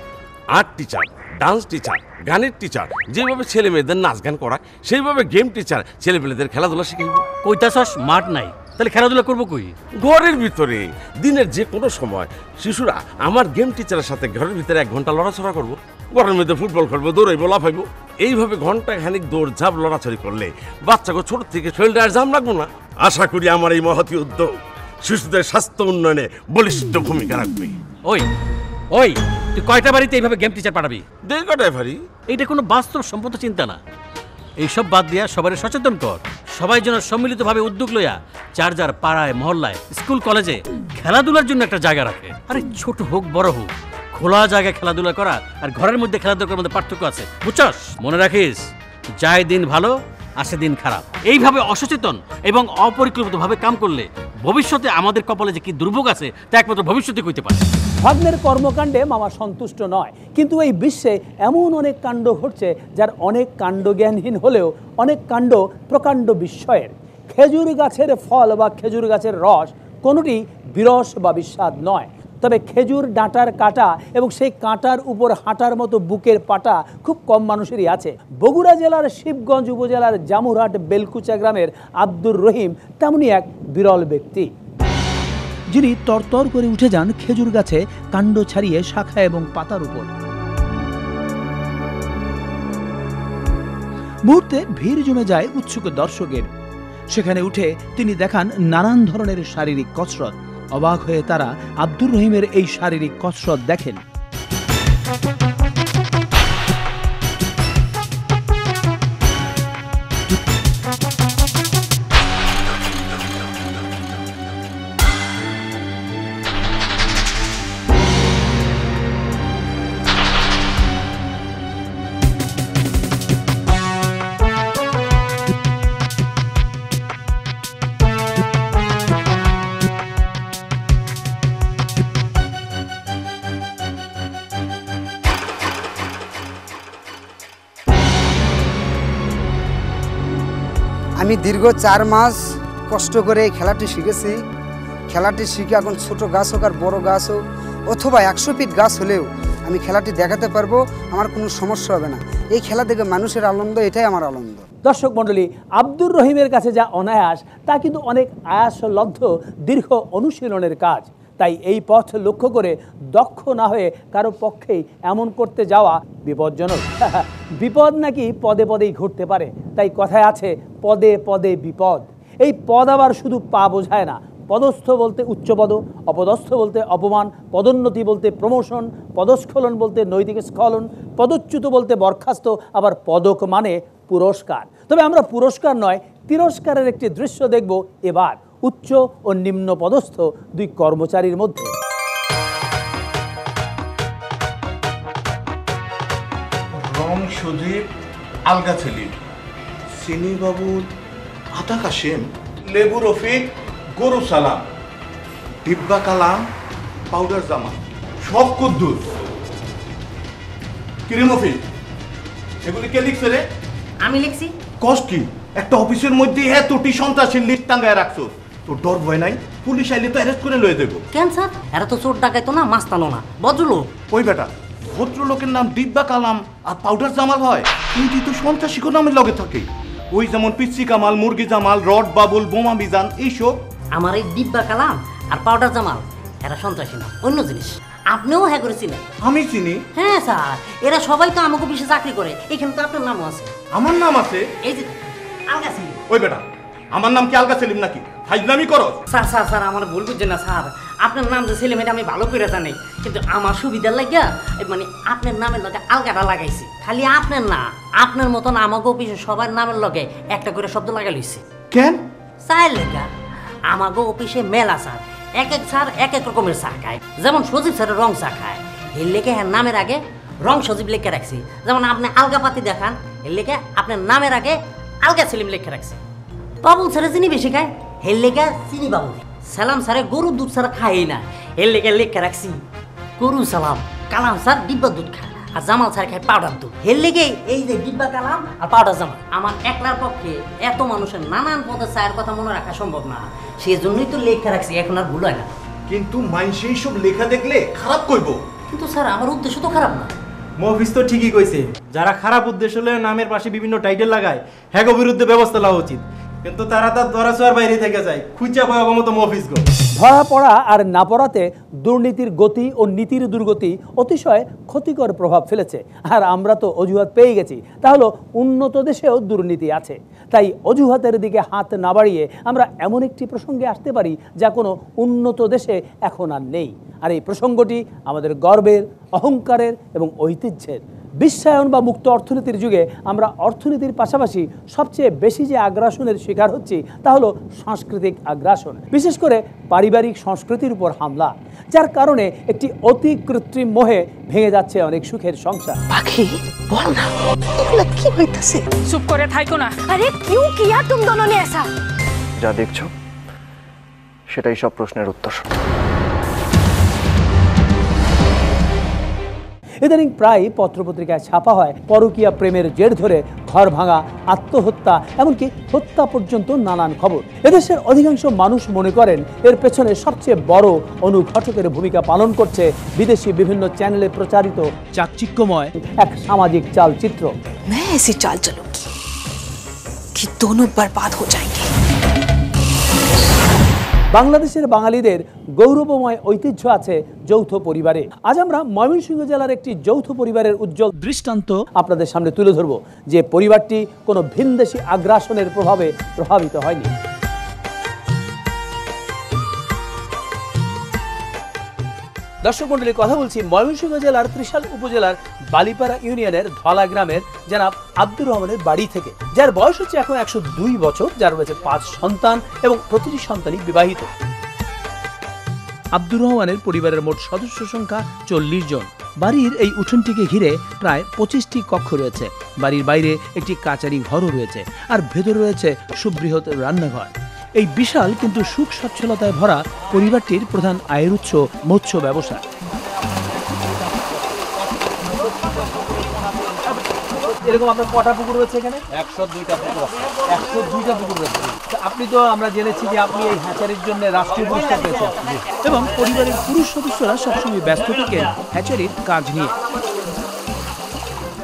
আর্ট টিচার, ডান্স টিচার, গানের টিচার, যেভাবে ছেলে মেয়েদের নাচ গান করা, সেইভাবে গেম টিচার ছেলে পেলেদের খেলাধুলা শিখাইব। কইতাছস মাঠ নাই, তাহলে খেলাধুলা করবো কই? ঘরের ভিতরে দিনের যে কোনো সময় শিশুরা আমার গেম টিচারের সাথে ঘরের ভিতরে 1 ঘন্টা লড়াচড়া করবো, ঘরের মধ্যে ফুটবল খেলবো, দৌড়াইবো, লাফাইবো। এইভাবে ঘন্টা খানিক দৌড়ঝাঁপ লড়াচড়ি করলে বাচ্চাকে ছোট থেকে শরীরটা আর জাম লাগবো না। আশা করি আমার এই মহতী উদ্যোগ শিশুদের স্বাস্থ্য উন্নয়নে বলিষ্ঠ ভূমিকা রাখবে। ওই ওই তুই কয়টা বাড়িতে এইভাবে গেম টিচার পাঠাবি? দেড় কটায় পারি। এইটা কোনো বাস্তব সম্মত চিন্তা না। এইসব বাদ দিয়া সবাই সচেতন কর, সবাই যেন সম্মিলিতভাবে উদ্যোগ লইয়া যার যার পাড়ায়, মহল্লায়, স্কুল কলেজে খেলাধুলার জন্য একটা জায়গা রাখে। আরে ছোট হোক বড় হোক, খোলা জায়গায় খেলাধুলা করা আর ঘরের মধ্যে খেলাধুলার মধ্যে পার্থক্য আছে, বুঝছস? মনে রাখিস, যায় দিন ভালো আসে দিন খারাপ। এইভাবে অসচেতন এবং অপরিকল্পিতভাবে কাম করলে ভবিষ্যতে আমাদের কপালে যে কি দুর্ভোগ আছে তা একমাত্র ভবিষ্যতে কইতে পারে। ভাগ্নের কর্মকাণ্ডে মামা সন্তুষ্ট নয়, কিন্তু এই বিশ্বে এমন অনেক কাণ্ড ঘটছে যার অনেক কাণ্ড জ্ঞানহীন হলেও অনেক কাণ্ড প্রকাণ্ড বিস্ময়ের। খেজুর গাছের ফল বা খেজুর গাছের রস কোনোটি বিরস বা বিস্বাদ নয়, তবে খেজুর ডাঁটার কাঁটা এবং সেই কাঁটার উপর হাঁটার মতো বুকের পাটা খুব কম মানুষেরই আছে। বগুড়া জেলার শিবগঞ্জ উপজেলার জামুরহাট বেলকুচা গ্রামের আব্দুর রহিম তেমনই এক বিরল ব্যক্তি, যিনি তরতর করে উঠে যান খেজুর গাছে কাণ্ড ছাড়িয়ে শাখা এবং পাতার উপর। মুহূর্তে ভিড় জমে যায় উৎসুক দর্শকের। সেখানে উঠে তিনি দেখান নানান ধরনের শারীরিক কসরত। অবাক হয়ে তারা আব্দুর রহিমের এই শারীরিক কসরত দেখেন। আমি দীর্ঘ 4 মাস কষ্ট করে এই খেলাটি শিখেছি। খেলাটি শিখে এখন ছোট গাছ হোক আর বড় গাছ হোক অথবা 100 ফিট গাছ হলেও আমি খেলাটি দেখাতে পারবো, আমার কোনো সমস্যা হবে না। এই খেলা দেখে মানুষের আনন্দ, এটাই আমার আনন্দ। দর্শক মণ্ডলী, আব্দুর রহিমের কাছে যা অনায়াস তা কিন্তু অনেক আয়াসলব্ধ দীর্ঘ অনুশীলনের কাজ। তাই এই পথ লক্ষ্য করে দক্ষ না হয়ে কারো পক্ষেই এমন করতে যাওয়া বিপজ্জনক। বিপদ নাকি পদে পদেই ঘটতে পারে, তাই কথায় আছে পদে পদে বিপদ। এই পদ আবার শুধু পা বোঝায় না। পদস্থ বলতে উচ্চপদ, অপদস্থ বলতে অপমান, পদোন্নতি বলতে প্রমোশন, পদস্খলন বলতে নৈতিক স্খলন, পদচ্যুত বলতে বরখাস্ত, আবার পদক মানে পুরস্কার। তবে আমরা পুরস্কার নয়, তিরস্কারের একটি দৃশ্য দেখব এবার উচ্চ ও নিম্ন পদস্থ দুই কর্মচারীর মধ্যে। রং সুদীপ, আলগা সেলিম, চিনি বাবুর আতা কাশেম, লেবু রফিক, গরু সালাম, ডিব্বা কালাম, পাউডার জামা, সব কুদ্দুস। কিরে মফিক, এগুলি কে লিখছে রে? আমি লিখছি। কষ্ট কি? একটা অফিসের মধ্যে এতটি সন্ত্রাসীর লিস্ট টাঙ্গায় রাখছো, তোর ডর ভয় নাই? পুলিশ আইলে তো অ্যারেস্ট করে লয়ে দেবো। কেন স্যার? এরা তো চোর ডাকাইতো না, মাস্তানো না, ভদ্রলোক। ওই বেটা, ভদ্রলোকের নাম ডিব্বা কালাম আর পাউডার জামাল হয়, কিন্তু তো সন্ত্রাসী নামের লগে থাকে। ওই যেমন পিচ্ছি কামাল, মুরগি জামাল, রড বাবুল, বোমা মিজান, এইসব। আমার এই ডিব্বা কালাম আর পাউডার জামাল এরা সন্ত্রাসী না, অন্য জিনিস। আপনিও হ্যাঁ করেছিলেন? আমি চিনি। হ্যাঁ স্যার, এরা সবাই তো আমাকে অফিসে চাকরি করে। এখানে তো আপনার নামও আছে। আমার নাম আছে? এই যে আলগা সেলিম। ওই বেটা, আমার নাম কি আলগা সেলিম নাকি? ফাইজলামি করো? স্যার স্যার স্যার আমার ভুল বুঝছেন না স্যার। আপনার নাম যে সেলিম এটা আমি ভালো করে জানি, কিন্তু আমার সুবিধার লাগিয়া মানে আপনার নামের লগে আলগাটা লাগাইছি। খালি আপনার না, আপনার মতন আমাকে অফিসে সবার নামের লগে একটা করে শব্দ লাগাই লইছি। কেন? চায়ের লেখা। আমাকে অফিসে মেলা স্যার, এক এক স্যার এক এক রকমের চা খায়। যেমন সজীব স্যারের রং চা খায়, এর লেখে হ্যাঁ নামের আগে রং সজীব লেখে রাখছি। যেমন আপনি আলগা পাতি দেখান, এর লেখে আপনার নামের আগে আলগা সেলিম লেখে রাখছি। বাবুল স্যারে চিনি বেশি খায়, এর লেখা চিনি বাবুল। সালাম স্যারে গরুর দুধ ছাড়া খাই না, এর লেখে লেখে রাখছি গরু সালাম। কালাম স্যার ডিব্বা দুধ খায়, আর জামাল স্যার খায় পাউডার দুধ। এর লেগে এই যে ডিব্বা কালাম আর পাউডার জামাল। আমার একলার পক্ষে এত মানুষের নানান পদের চায়ের কথা মনে রাখা সম্ভব না, সেই জন্যই তো লেখা রাখছি, এখন আর ভুল হয় না। কিন্তু মানুষ সব লেখা দেখলে খারাপ কইব। কিন্তু স্যার আমার উদ্দেশ্য তো খারাপ না। মফিজ তো ঠিকই কইছে, যারা খারাপ উদ্দেশ্য হলে নামের পাশে বিভিন্ন টাইটেল লাগায় হ্যাগো বিরুদ্ধে ব্যবস্থা নেওয়া উচিত। কিন্তু তারা তার ধরাছোঁয়ার বাইরে থেকে যায়, খুঁজা পাওয়া মতো মফিজ গো। ধরা পড়া আর না পড়াতে দুর্নীতির গতি ও নীতির দুর্গতি অতিশয় ক্ষতিকর প্রভাব ফেলেছে। আর আমরা তো অজুহাত পেয়ে গেছি, তাহলে উন্নত দেশেও দুর্নীতি আছে। তাই অজুহাতের দিকে হাত না বাড়িয়ে আমরা এমন একটি প্রসঙ্গে আসতে পারি যা কোনো উন্নত দেশে এখন আর নেই। আর এই প্রসঙ্গটি আমাদের গর্বের, অহংকারের এবং ঐতিহ্যের। বিশ্বায়ন বা মুক্ত অর্থনীতির যুগে আমরা অর্থনীতির পাশাপাশি সবচেয়ে বেশি যে আগ্রাসনের শিকার হচ্ছি তা হলো সাংস্কৃতিক আগ্রাসন, বিশেষ করে পারিবারিক সংস্কৃতির উপর হামলা, যার কারণে একটি অতি কৃত্রিম মোহে ভেঙে যাচ্ছে অনেক সুখের সংসার। পাখি বল না, এগুলা কি হইতাছে? চুপ করে থাইকো না। আরে কিউ কিয়া তুম দোনো নে ऐसा? যা দেখছো সেটাই সব প্রশ্নের উত্তর। ইদানিং প্রায় পত্রপত্রিকায় ছাপা হয় পরকীয়া প্রেমের জের ধরে ঘর ভাঙা, আত্মহত্যা, এমনকি হত্যা পর্যন্ত নানান খবর। এদেশের অধিকাংশ মানুষ মনে করেন এর পেছনে সবচেয়ে বড় অনুঘটকের ভূমিকা পালন করছে বিদেশি বিভিন্ন চ্যানেলে প্রচারিত চাকচিক্যময় এক সামাজিক চালচিত্র। मैं ऐसी चाल चलूंगी कि दोनों बर्बाद हो जाएंगे। বাংলাদেশের বাঙালিদের গৌরবময় ঐতিহ্য আছে যৌথ পরিবারে। আজ আমরা ময়মনসিংহ জেলার একটি যৌথ পরিবারের উজ্জ্বল দৃষ্টান্ত আপনাদের সামনে তুলে ধরব, যে পরিবারটি কোনো ভিনদেশি আগ্রাসনের প্রভাবে প্রভাবিত হয়নি। দর্শক মন্ডলী, কথা বলছি ময়মনসিংহ জেলার ত্রিশাল উপজেলার বালিপাড়া ইউনিয়নের ধলা গ্রামের জনাব আব্দুর রহমানের বাড়ি থেকে, যার বয়স হচ্ছে এখন 102 বছর, যার রয়েছে 5 সন্তান এবং প্রতিটি সন্তানই বিবাহিত। আব্দুর রহমানের পরিবারের মোট সদস্য সংখ্যা 40 জন। বাড়ির এই উঠোনটিকে ঘিরে প্রায় 25টি কক্ষ রয়েছে। বাড়ির বাইরে একটি কাচারি ঘরও রয়েছে, আর ভেতরে রয়েছে সুবৃহৎ রান্নাঘর। এই বিশাল কিন্তু সুখ সচ্ছলতায় ভরা পরিবারটির প্রধান আয়ের উৎস মৎস্য ব্যবসা। এরকম আপনার কটা পুকুর রয়েছে এখানে? 102টা পুকুর আছে। 102টা পুকুর রয়েছে। আপনি তো আমরা জেনেছি যে আপনি এই হ্যাচারির জন্য রাষ্ট্রীয় পুরস্কার পেয়েছেন, এবং পরিবারের পুরুষ সদস্যরা সবসময় ব্যস্ত থাকেন হ্যাচারির কাজ নিয়ে।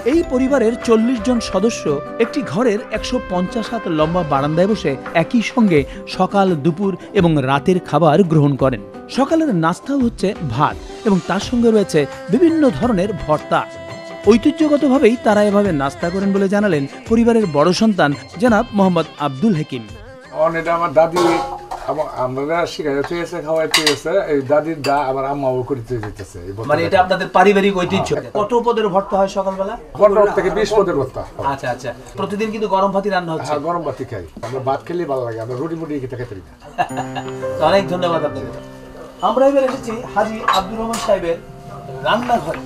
এই পরিবারের 40 জন সদস্য একটি ঘরের 150 হাত লম্বা বারান্দায় বসে একই সঙ্গে সকাল, দুপুর এবং রাতের খাবার গ্রহণ করেন। সকালের নাস্তাও হচ্ছে ভাত এবং তার সঙ্গে রয়েছে বিভিন্ন ধরনের ভর্তা। ঐতিহ্যগতভাবেই তারা এভাবে নাস্তা করেন বলে জানালেন পরিবারের বড় সন্তান জনাব মোহাম্মদ আব্দুল হাকিম। এটা আমার দাদি আমরা শিখাইতে এসে খাওয়াইতে এসে এই দাদির দা আমার আম্মাও করতে যেতেছে। মানে এটা আপনাদের পারিবারিক ঐতিহ্য। কত পদের ভর্তা হয় সকালবেলা? 15 থেকে 20 পদের ভর্তা। আচ্ছা আচ্ছা, প্রতিদিন কিন্তু গরম ভাতই রান্না হচ্ছে? হ্যাঁ, গরম ভাতই খাই আমরা, ভাত খেলে ভালো লাগে, আমরা রুটি মুটি খেতে খেতে না। অনেক ধন্যবাদ আপনাকে। আমরা এবার এসেছি হাজী আব্দুর রহমান সাহেবের রান্নাঘরে।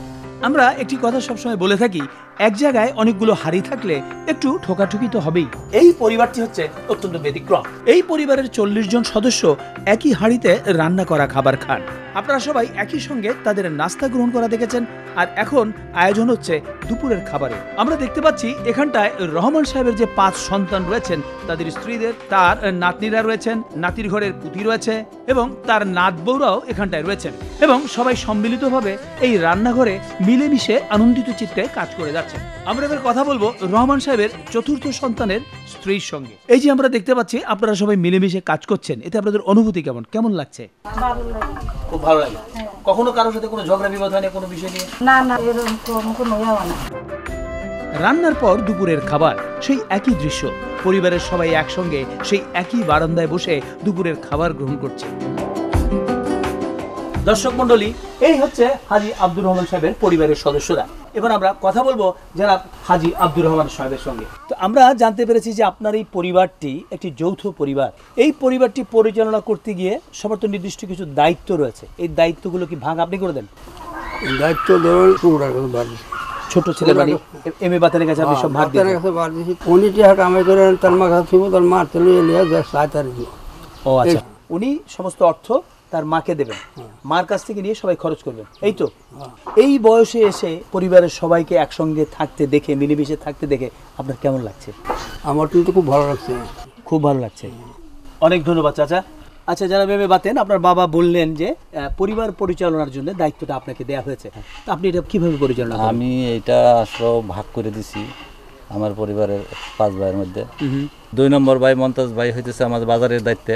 আমরা একটি কথা সবসময় বলে থাকি, এক জায়গায় অনেকগুলো হাড়ি থাকলে একটু ঠোকাঠুকি তো হবেই। এই পরিবারটি হচ্ছে অত্যন্ত ব্যতিক্রম। এই পরিবারের 40 জন সদস্য একই হাড়িতে রান্না করা খাবার খান। আপনারা সবাই একই সঙ্গে তাদের নাস্তা গ্রহণ করা দেখেছেন, আর এখন আয়োজন হচ্ছে দুপুরের খাবারে। আমরা দেখতে পাচ্ছি এখানটায় রহমান সাহেবের যে 5 সন্তান রয়েছেন, তাদের স্ত্রীদের, তার নাতনিরা রয়েছেন, নাতির ঘরের পুতি রয়েছে এবং তার নাত বউরাও এখানটায় রয়েছেন এবং সবাই সম্মিলিতভাবে এই রান্নাঘরে মিলেমিশে আনন্দিত চিত্তে কাজ করে যাচ্ছে। আমরা এবার কথা বলবো রহমান সাহেবের 4র্থ সন্তানের স্ত্রীর সঙ্গে। এই যে আমরা দেখতে পাচ্ছি আপনারা সবাই মিলেমিশে কাজ করছেন, এতে আপনাদের অনুভূতি কেমন লাগছে? খুব ভালো লাগে। কখনো কারোর সাথে কোনো ঝগড়া বিবাদ হয় না কোনো বিষয় নিয়ে? না না, এরকম কোনো হয় না। রান্নার পর দুপুরের খাবার, সেই একই দৃশ্য। পরিবারের সবাই একসঙ্গে সেই একই বারান্দায় বসে দুপুরের খাবার গ্রহণ করছে। দর্শক মন্ডলী, এই হচ্ছে হাজী আব্দুর রহমান সাহেবের পরিবারের সদস্যরা। এবার আমরা কথা বলবো জনাব হাজী আব্দুর রহমান সাহেবের সঙ্গে। তো আমরা জানতে পেরেছি যে আপনার এই পরিবারটি একটি যৌথ পরিবার। এই পরিবারটি পরিচালনা করতে গিয়ে সবার তো নির্দিষ্ট কিছু দায়িত্ব রয়েছে, এই দায়িত্বগুলো কি ভাগ আপনি করে দেন? দায়িত্ব ধরুন ছোট ছেলে বাড়ি এমএ বাতের কাছে আপনি সব ভাগ দেন? উনি টাকা কামাই করেন, তার মা কাছে তার মা চলে এলে ও আচ্ছা, উনি সমস্ত অর্থ তার মাকে দেবেন, মার কাছ থেকে নিয়ে সবাই খরচ করবেন, এই তো? এই বয়সে এসে পরিবারের সবাইকে একসঙ্গে থাকতে দেখে, মিলেমিশে থাকতে দেখে আপনার কেমন লাগছে? আমার কিন্তু খুব ভালো লাগছে। খুব ভালো লাগছে, অনেক ধন্যবাদ চাচা। আচ্ছা, যারা ভেবে বাতেন, আপনার বাবা বললেন যে পরিবার পরিচালনার জন্য দায়িত্বটা আপনাকে দেওয়া হয়েছে, আপনি এটা কিভাবে পরিচালনা করেন? আমি এটা আসলে ভাগ করে দিছি আমার পরিবারের 5 ভাইয়ের মধ্যে। 2 নম্বর ভাই মমতাজ ভাই হইতেছে আমার বাজারের দায়িত্বে,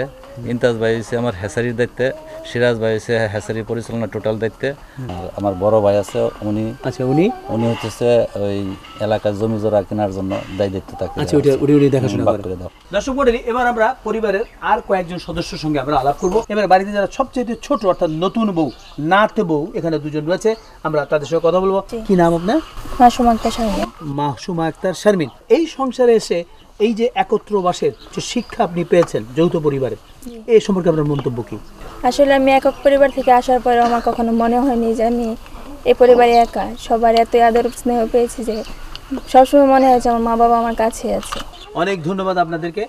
ইমতাজ ভাই হচ্ছে আমার হ্যাচারির দায়িত্বে, সিরাজ ভাই হচ্ছে হ্যাচারি পরিচালনা টোটাল দায়িত্বে, আর আমার বড় ভাই আছে উনি হচ্ছে ওই এলাকার জমি জোড়া কেনার জন্য দায়িত্ব থাকে। দেখাশোনা করে দাও। দর্শক মণ্ডলী, এবার আমরা পরিবারের আর কয়েকজন সদস্যের সঙ্গে আমরা আলাপ করবো। এবার বাড়িতে যারা সবচেয়ে ছোট, অর্থাৎ নতুন বউ, নাত বউ, এখানে 2 জন রয়েছে, আমরা তাদের সঙ্গে কথা বলবো। কি নাম আপনার? মাসুমা আক্তার শারমিন। মাসুমা আক্তার শারমিন, এই সংসারে এসে এই যে একত্র বাসের যে শিক্ষা আপনি পেয়েছেন যৌথ পরিবারে, এই সম্পর্কে আপনার মন্তব্য কি? আসলে আমি একক পরিবার থেকে আসার পরে আমার কখনো মনে হয়নি যে আমি এই পরিবারে একা। সবার এত আদর স্নেহ পেয়েছি যে সবসময় মনে হয়েছে আমার মা বাবা আমার কাছে আছে। অনেক ধন্যবাদ আপনাদেরকে।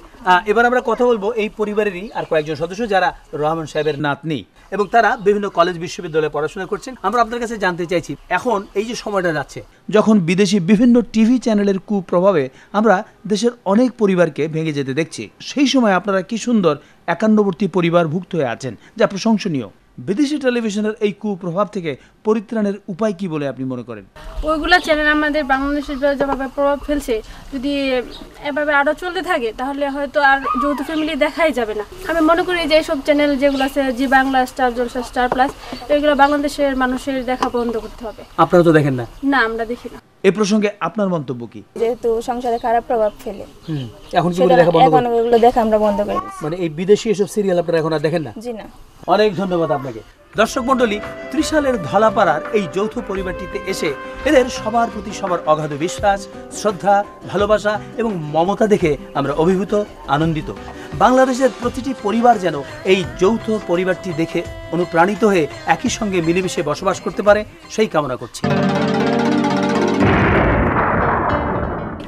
এবার আমরা কথা বলবো এই পরিবারেরই আর কয়েকজন সদস্য যারা রহমান সাহেবের নাতনি এবং তারা বিভিন্ন কলেজ বিশ্ববিদ্যালয়ে পড়াশোনা করছেন। আমরা আপনার কাছে জানতে চাইছি, এখন এই যে সময়টা যাচ্ছে, যখন বিদেশি বিভিন্ন টিভি চ্যানেলের কুপ্রভাবে আমরা দেশের অনেক পরিবারকে ভেঙে যেতে দেখছি, সেই সময় আপনারা কি সুন্দর একান্নবর্তী পরিবারভুক্ত হয়ে আছেন, যা প্রশংসনীয়। বিদেশি টেলিভিশনের এই কুপ্রভাব থেকে পরিত্রাণের উপায় কি বলে আপনি মনে করেন? ওইগুলা চ্যানেল আমাদের বাংলাদেশের যেভাবে প্রভাব ফেলছে, যদি এভাবে আরও চলতে থাকে তাহলে হয়তো আর যৌথ ফ্যামিলি দেখাই যাবে না। আমি মনে করি যে এইসব চ্যানেল যেগুলো আছে, জি বাংলা, স্টার জলসা, স্টার প্লাস, এগুলো বাংলাদেশের মানুষের দেখা বন্ধ করতে হবে। আপনারা তো দেখেন না? না, আমরা দেখি না। এই প্রসঙ্গে আপনার মন্তব্য কি? যেহেতু সংসারে খারাপ প্রভাব ফেলে, এখন কি দেখা বন্ধ এখন ওগুলো দেখা আমরা বন্ধ করে দিয়েছি। মানে এই বিদেশি এসব সিরিয়াল আপনারা এখন আর দেখেন না? জি না। অনেক ধন্যবাদ আপনাকে। দর্শক মণ্ডলী, ত্রিশালের ধলাপাড়ার এই যৌথ পরিবারটিতে এসে এদের সবার প্রতি সবার অগাধ বিশ্বাস, শ্রদ্ধা, ভালোবাসা এবং মমতা দেখে আমরা অভিভূত, আনন্দিত। বাংলাদেশের প্রতিটি পরিবার যেন এই যৌথ পরিবারটি দেখে অনুপ্রাণিত হয়ে একই সঙ্গে মিলেমিশে বসবাস করতে পারে, সেই কামনা করছি।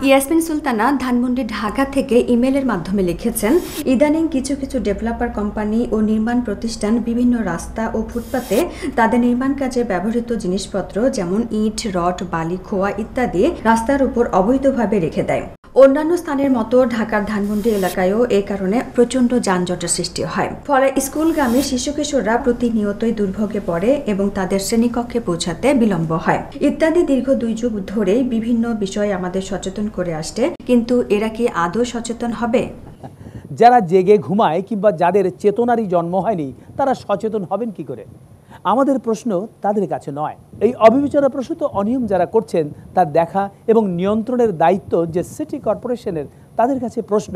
ইয়াসমিন সুলতানা ধানমন্ডি, ঢাকা থেকে ইমেলের মাধ্যমে লিখেছেন, ইদানিং কিছু কিছু ডেভেলপার কোম্পানি ও নির্মাণ প্রতিষ্ঠান বিভিন্ন রাস্তা ও ফুটপাতে তাদের নির্মাণ কাজে ব্যবহৃত জিনিসপত্র যেমন ইট, রড, বালি, খোয়া ইত্যাদি রাস্তার উপর অবৈধভাবে রেখে দেয়। অন্যান্য স্থানের মতো ঢাকার ধানমন্ডি এলাকায়ও এই কারণে প্রচণ্ড যানজটের সৃষ্টি হয়। ফলে স্কুলগামী শিশু কিশোররা প্রতিনিয়তই দুর্ভোগে পড়ে এবং তাদের শ্রেণীকক্ষে পৌঁছাতে বিলম্ব হয় ইত্যাদি। দীর্ঘ 2 যুগ ধরেই বিভিন্ন বিষয়ে আমাদের সচেতন করে আসছে, কিন্তু এরা কি আদৌ সচেতন হবে? যারা জেগে ঘুমায় কিংবা যাদের চেতনারই জন্ম হয়নি তারা সচেতন হবেন কি করে? আমাদের প্রশ্ন তাদের কাছে নয়। এই অবিবেচনাপ্রসূত অনিয়ম যারা করছেন তার দেখা এবং নিয়ন্ত্রণের দায়িত্ব যে সিটি কর্পোরেশনের, তাদের কাছে প্রশ্ন,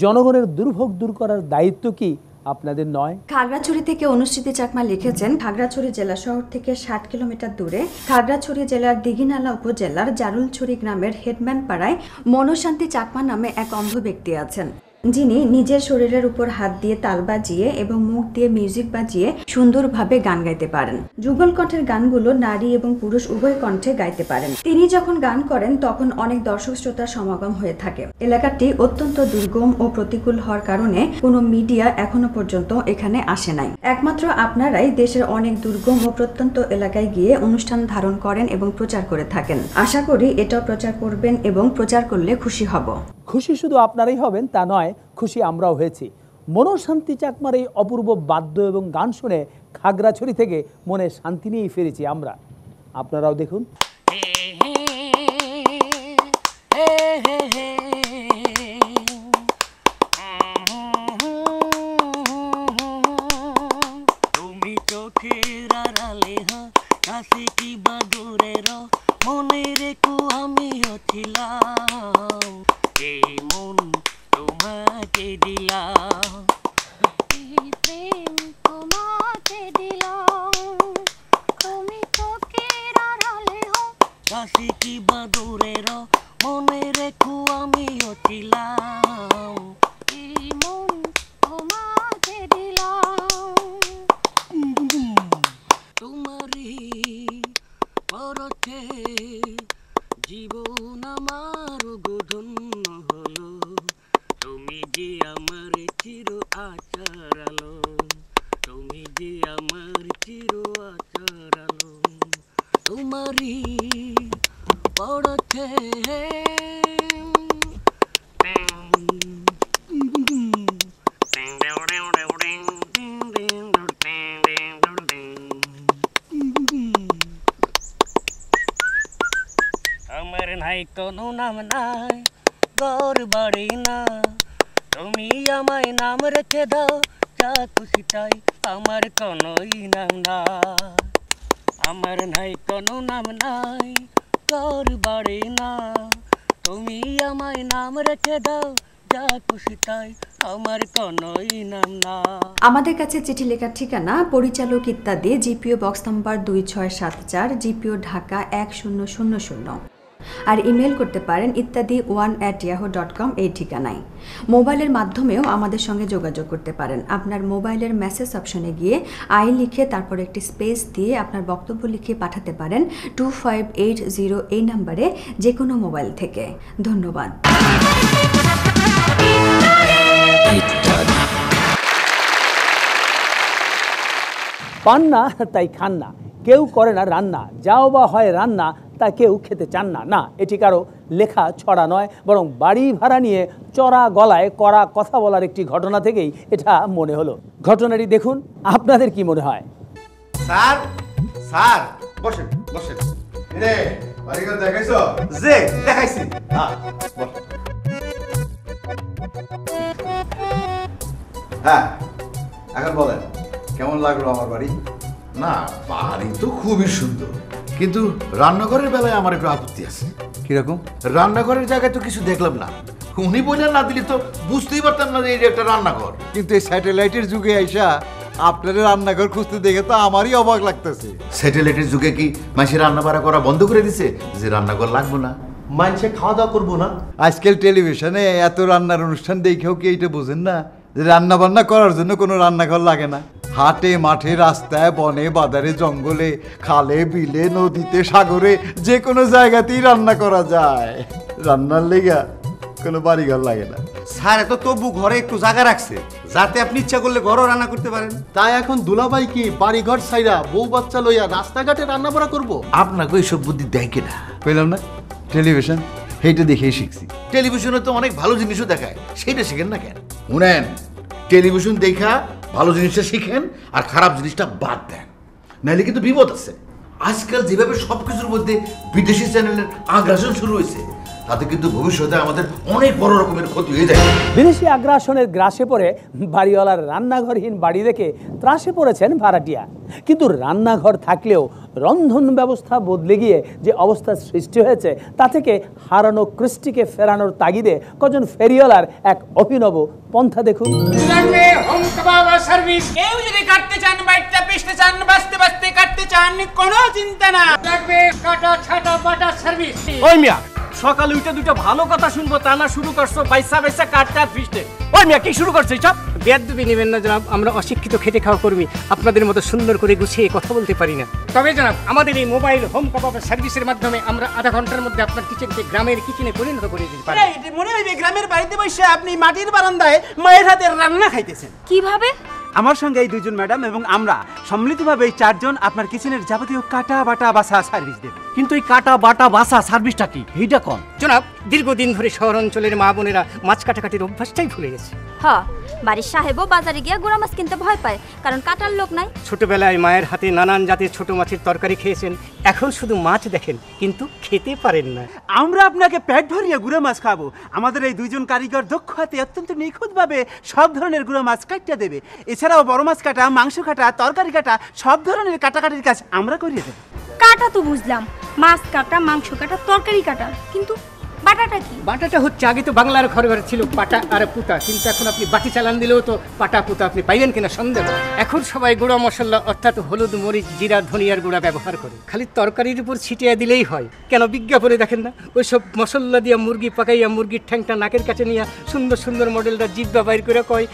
জনগণের দুর্ভোগ দূর করার দায়িত্ব কি আপনাদের নয়? খাগড়াছড়ি থেকে অনুষ্ঠিতি চাকমা লিখেছেন, খাগড়াছড়ি জেলা শহর থেকে 60 কিলোমিটার দূরে খাগড়াছড়ি জেলার দিঘিনালা উপজেলার জারুলছড়ি গ্রামের হেডম্যান পাড়ায় মনশান্তি চাকমা নামে এক অন্ধ ব্যক্তি আছেন, যিনি নিজের শরীরের উপর হাত দিয়ে তাল বাজিয়ে এবং মুখ দিয়ে মিউজিক বাজিয়ে সুন্দরভাবে গান গাইতে পারেন। যুগল কণ্ঠের গানগুলো নারী এবং পুরুষ উভয় কণ্ঠে গাইতে পারেন। তিনি যখন গান করেন তখন অনেক দর্শক শ্রোতার সমাগম হয়ে থাকে। এলাকাটি অত্যন্ত দুর্গম ও প্রতিকূল হওয়ার কারণে কোনো মিডিয়া এখনো পর্যন্ত এখানে আসে নাই। একমাত্র আপনারাই দেশের অনেক দুর্গম ও প্রত্যন্ত এলাকায় গিয়ে অনুষ্ঠান ধারণ করেন এবং প্রচার করে থাকেন। আশা করি এটাও প্রচার করবেন এবং প্রচার করলে খুশি হব। খুশি শুধু আপনারাই হবেন তা নয়, খুশি আমরাও হয়েছি। মনশান্তি চাকমার এই অপূর্ব বাদ্য এবং গান শুনে খাগড়াছড়ি থেকে মনে শান্তি নিয়েই ফিরেছি আমরা। আপনারাও দেখুন। তুমি চোখের আড়ালে কাছে কি বা দূরে মনে রেখো আমিও ছিলাম, এই মন তোমাকে দিলাম, এই প্রেম তোমাকে দিলাম, তুমি চোখের আড়ালে কাছে কি বা দূরে মনে রেখো আমিও ছিলাম, এই মন তোমাকে দিলাম, তোমারই পরতে জীবন আমার ধন্য হলো, তুমি যে আমার চির আচার আলো, তুমি যে আমার চির আচার আলো, তোমারই পরতে আমার নাই কোনো নাম নাই, ঘর বাড়ি না, তুমি আমায় নাম রেখে দাও যা খুশি তাই, আমার কোনো নাম না, আমার নাই কোনো নাম নাই, ঘর বাড়ি না, তুমি আমায় নাম রেখে দাও যা খুশি তাই, আমার কোনো নাম না। আমাদের কাছে চিঠি লেখার ঠিকানা পরিচালক ইত্যাদি, GPO box number 2674, GPO Dhaka 1000, আর ইমেল করতে পারেন ittadi1@yahoo.com এই ঠিকানায়। মোবাইলের মাধ্যমেও আমাদের সঙ্গে যোগাযোগ করতে পারেন। আপনার মোবাইলের মেসেজ অপশনে গিয়ে আই লিখে তারপর একটি স্পেস দিয়ে আপনার বক্তব্য লিখে পাঠাতে পারেন 2580 এই নাম্বারে, যে কোনো মোবাইল থেকে। ধন্যবাদ। পান না তাই খান না, কেউ করে না রান্না, যাও বা হয় রান্না তা কেউ খেতে চান না। না, এটি কারো লেখা ছড়া নয়, বরং বাড়ি ভাড়া নিয়ে চড়া গলায় কড়া কথা বলার একটি ঘটনা থেকেই এটা মনে হলো। ঘটনাটি দেখুন, আপনাদের কি মনে হয়? স্যার স্যার বসেন বসেন। রে বাড়িঘর দেখাইছো? যে দেখাইছি। হ্যাঁ, এখন বলেন কেমন লাগলো আমার বাড়ি? না, বাড়ি তো খুবই সুন্দর, কিন্তু রান্নাঘরের বেলায় আমার একটু আপত্তি আছে। কিরকম? রান্নাঘরের জায়গায় তো কিছু দেখলাম না। উনি বললেন না দিলে তো বুঝতেই পারতাম না যে এই যে একটা রান্নাঘর। কিন্তু এই স্যাটেলাইটের যুগে আইসা আপনার রান্নাঘর খুঁজতে দেখে তো আমারই অবাক লাগতেছে। স্যাটেলাইটের যুগে কি মানুষে রান্না বাড়া করা বন্ধ করে দিছে যে রান্নাঘর লাগবে না? মানুষে খাওয়া দাওয়া করবো না? আজকাল টেলিভিশনে এত রান্নার অনুষ্ঠান দেখেও কি এইটা বোঝেন না যে রান্না বান্না করার জন্য কোনো রান্নাঘর লাগে না? হাটে মাঠে রাস্তায় বনে বাজারে জঙ্গলে খালে বিলে নদীতে সাগরে যে কোনো জায়গাতেই রান্না করা যায়। রান্নার লেগা কোনো বাড়িঘর লাগে না। স্যার এত তবু ঘরে একটু জায়গা রাখছে যাতে আপনি ইচ্ছা করলে ঘরও রান্না করতে পারেন। তাই এখন দুলাভাই কি বাড়িঘর ছাইরা বউ বাচ্চা লইয়া রাস্তাঘাটে রান্না বাড়া করবো? আপনাকে ওইসব বুদ্ধি দেয় কিনা? পেলাম না। টেলিভিশন সেইটা দেখেই শিখছি। টেলিভিশনে তো অনেক ভালো জিনিসও দেখায়, সেইটা শিখেন না কেন? শুনেন, টেলিভিশন দেখা ভালো জিনিসটা শিখেন আর খারাপ জিনিসটা বাদ দেন, নাহলে কিন্তু বিপদ আছে। আজকাল যেভাবে সবকিছুর মধ্যে বিদেশি চ্যানেলের আগ্রাসন শুরু হয়েছে, তাতে কিন্তু ভবিষ্যতে আমাদের অনেক বড় রকমের ক্ষতি হয়ে যায়। বিদেশি আগ্রাসনের গ্রাসে পড়ে বাড়িওয়ালার রান্নাঘরহীন বাড়ি দেখে ত্রাসে পড়েছেন ভাড়াটিয়া। কিন্তু রান্নাঘর থাকলেও রন্ধন ব্যবস্থা বদলে গিয়ে যে অবস্থার সৃষ্টি হয়েছে, তা থেকে হারানো কৃষ্টিকে ফেরানোর তাগিদে কজন ফেরিওয়ালার এক অভিনব পন্থা দেখুন। হোম কাবাব সার্ভিস। কেউ যদি কাটতে চান, বাইটটা পিষতে চান, বাস্তে বাস্তে কাটতে চান, কোনো চিন্তা না, লাগবে কাটা ছাটা বাটা সার্ভিস। ওই মিয়া, সকালে উঠে দুটো ভালো কথা শুনবো, তা না শুরু করছো বাইসা বাইসা কাটতে আর ফিসতে। ওই মিয়া, কি শুরু করছো এইসব? বেয়াদবি নেবেন না জনাব, আমরা অশিক্ষিত খেটে খাওয়া কর্মী, আপনাদের মতো সুন্দর করে গুছিয়ে কথা বলতে পারি না। তবে জনাব, আমাদের এই মোবাইল হোম কাবাব সার্ভিসের মাধ্যমে আমরা আধা ঘন্টার মধ্যে আপনার কিচেনকে গ্রামের কিচেনে পরিণত করে দিতে পারি। মনে হইবে গ্রামের বাড়িতে বসে আপনি মাটির বারান্দায় মায়ের হাতের রান্না খাইতেছেন। কিভাবে? আমার সঙ্গে এই দুজন ম্যাডাম এবং আমরা সম্মিলিতভাবে এই চারজন আপনার কিচেনের যাবতীয় কাটা বাটা বাসা সার্ভিস দেব। কিন্তু এই কাটা বাটা বাসা সার্ভিসটা কি, এইটা কোন? জনাব, দীর্ঘদিন ধরে শহর অঞ্চলের মা বোনেরা মাছ কাটাকাটির অভ্যাসটাই ভুলে গেছে। হ্যাঁ, বাড়ির সাহেবও বাজারে গিয়ে গুড়া মাছ কিনতে ভয় পায়, কারণ কাটার লোক নাই। ছোটবেলায় মায়ের হাতে নানান জাতের ছোট মাছের তরকারি খেয়েছেন, এখন শুধু মাছ দেখেন কিন্তু খেতে পারেন না। আমরা আপনাকে পেট ভরিয়ে গুঁড়ো মাছ খাবো। আমাদের এই দুইজন কারিগর দক্ষ হাতে অত্যন্ত নিখুঁতভাবে সব ধরনের গুঁড়ো মাছ কাটিয়ে দেবে। এছাড়াও বড় মাছ কাটা, মাংস কাটা, তরকারি কাটা, সব ধরনের কাটাকাটির কাজ আমরা করিয়ে দেবো। কাটা তো বুঝলাম, মাছ কাটা, মাংস কাটা, তরকারি কাটা, কিন্তু বাটাটা কি? বাটাটা হচ্ছে, আগে তো বাংলার ঘরে ঘরে ছিল পাটা আর পুতা, কিন্তু এখন আপনি বাটি চালান দিলেও তো পাটা পুতা আপনি পাইবেন কিনা সন্দেহ। এখন সবাই গুঁড়া মশলা অর্থাৎ হলুদ, মরিচ, জিরা, ধনিয়ার গুঁড়া ব্যবহার করে, খালি তরকারির উপর ছিটিয়ে দিলেই হয়। কেন বিজ্ঞাপনে দেখেন না, ওই সব মশলা দিয়া মুরগি পাকাইয়া মুরগির ঠ্যাংটা নাকের কাছে নিয়ে সুন্দর সুন্দর মডেলটা জিব্বা বাইর করে কয়,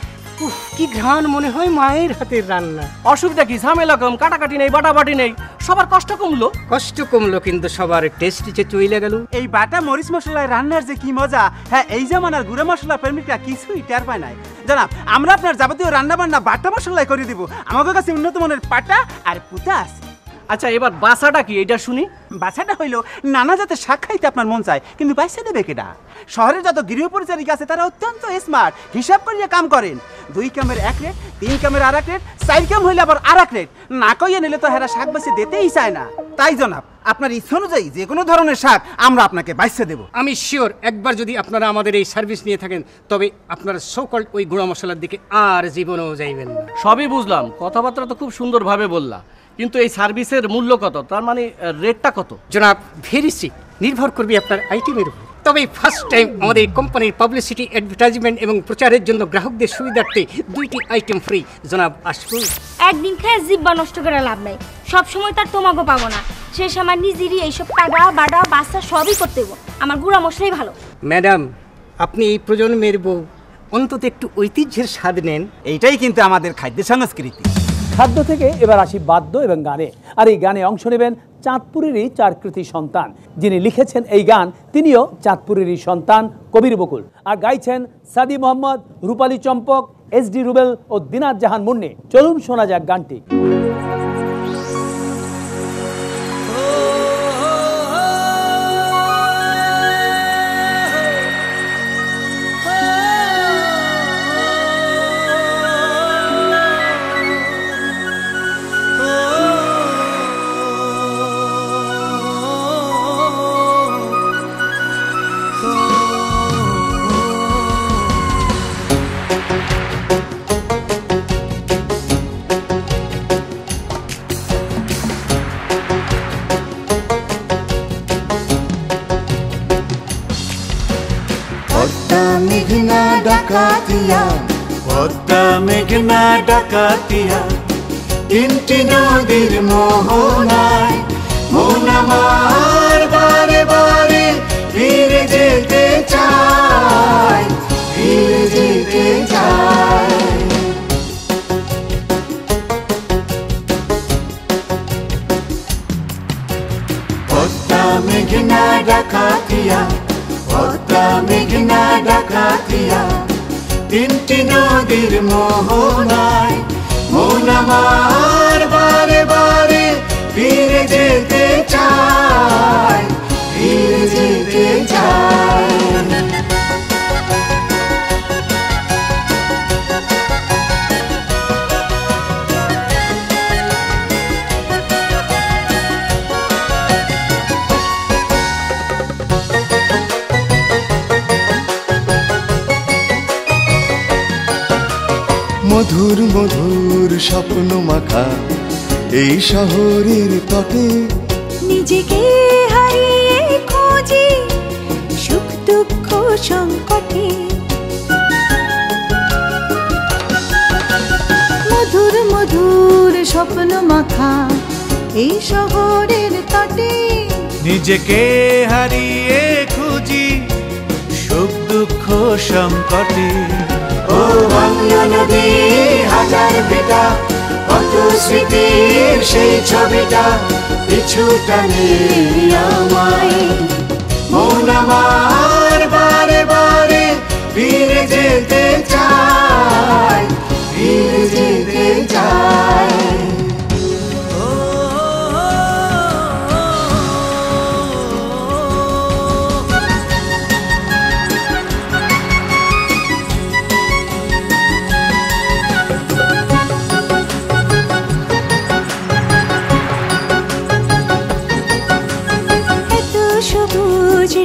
উফ কি ঘ্রাণ, মনে হয় মায়ের হাতের রান্না। অসুবিধা কি? ঝামেলা কম, কাটাকাটি নেই, বাটাবাটি নেই, সবার কষ্ট কমলো। কষ্ট কমলো, কিন্তু সবার টেস্ট যে চইলে গেল। এই বাটা মরিচ মশলায় রান্নার যে কি মজা, হ্যাঁ এই জামানার গুঁড়ো মশলা প্রেমিকরা কিছুই টের পায় নাই। জানাব, আমরা আপনার যাবতীয় রান্না বান্না বাটা মশলায় করে দিব। আমাদের কাছে উন্নত মানের পাটা আর পুতা আছে। আচ্ছা, এবার বাসাটা কি এটা শুনি। বাসাটা হইলো নানা জাতের শাক খাইতে আপনার মন চায়, কিন্তু বাইসা দেবে কেটা? শহরের যত গৃহ পরিচারিকা আছে তারা অত্যন্ত স্মার্ট, হিসাব করিয়া কাম করেন। 2 কামের 1 রেট, 3 কামের 1 রেট, 4 কাম হইলে আবার 1 রেট। না কইয়া নিলে তো হেরা শাক বাসে দিতেই চায় না। তাই জনাব, আপনার ইচ্ছা অনুযায়ী যে কোনো ধরনের শাক আমরা আপনাকে বাইসা দেব। আমি শিওর, একবার যদি আপনারা আমাদের এই সার্ভিস নিয়ে থাকেন, তবে আপনারা সোকল্ড ওই গুঁড়া মশলার দিকে আর জীবনেও যাইবেন না। সবই বুঝলাম, কথাবার্তা তো খুব সুন্দরভাবে বললা, কিন্তু এই সার্ভিসের মূল্য কত? তার মানে রেটটা কত? জনাব, ভেরি সিক, নির্ভর করবে আপনার আইটেমের উপর। তবে ফার্স্ট টাইম আমাদের কোম্পানির পাবলিসিটি, অ্যাডভার্টাইজমেন্ট এবং প্রচারের জন্য গ্রাহকদের সুবিধার্থে 2টি আইটেম ফ্রি। জনাব, আসুন। একদিন খেয়ে জিব্বা নষ্ট করে লাভ নাই, সব সময় তার তোমাকে পাবো না। শেষ আমার নিজেরই এইসব কাটা বাটা বাসা সবই করতে হবো, আমার গুঁড়া মশলাই ভালো। ম্যাডাম, আপনি এই প্রজন্মের বউ, অন্তত একটু ঐতিহ্যের স্বাদ নেন। এইটাই কিন্তু আমাদের খাদ্য সংস্কৃতি। খাদ্য থেকে এবার আসি বাদ্য এবং গানে। আর এই গানে অংশ নেবেন চাঁদপুরেরই 4 কৃতি সন্তান। যিনি লিখেছেন এই গান, তিনিও চাঁদপুরেরই সন্তান, কবির বকুল। আর গাইছেন সাদি মোহাম্মদ, রূপালী চম্পক, SD রুবেল ও দিনাত জাহান মুন্নি। চলুন শোনা যাক গানটি। মেঘনা ডাকাতিয়া, পদ্মা মেঘনা ডাকাতিয়া, 3টি নদীর মোহনায় মন আমার বারে বারে ফিরে যেতে চায়, ফিরে যেতে চায়। পদ্মা মেঘনা ডাকাতিয়া, পদ্মা মেঘনা ডাকাতিয়া, 3টি নদীর মোহনায় মন আমার বারে বারে ফিরে যেতে চায়, ফিরে যেতে চায়। মধুর মধুর স্বপ্ন মাখা এই শহরের তটে নিজেকে হারিয়ে খুঁজি সুখ দুঃখ সংকটে মধুর মধুর স্বপ্ন মাখা এই শহরের তটে নিজেকে হারিয়ে খুঁজি সুখ দুঃখ সংকটে ও বাংলা নদী হাজার বেটা কত স্মৃতির সেই ছবিটা পিছু টানে আমায় মন আমার বারে বারে ফিরে যেতে চায় ফিরে যেতে চায়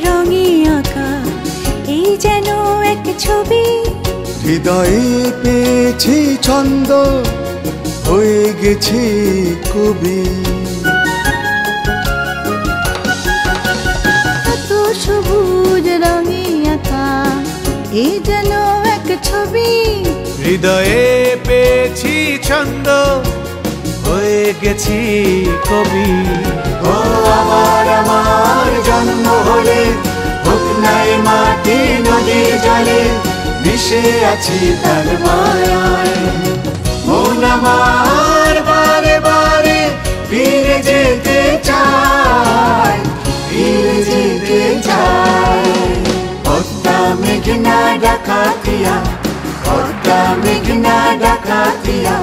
রঙে আঁকা এই যেন এক ছবি হৃদয়ে পেয়েছি ছন্দ হয়ে গেছি কবি এত সবুজ রঙে আঁকা এই যেন এক ছবি হৃদয়ে পেয়েছি ছন্দ হয়ে গেছি কবি ও আমার আমার জন্ম হলে হোক নাই মাটি নদী জলে মিশে আছি তার মায়ায় মন আমার বারে বারে ফিরে যেতে চায় ফিরে যেতে চায় পদ্মা মেঘনা ডাকাতিয়া পদ্মা মেঘনা ডাকাতিয়া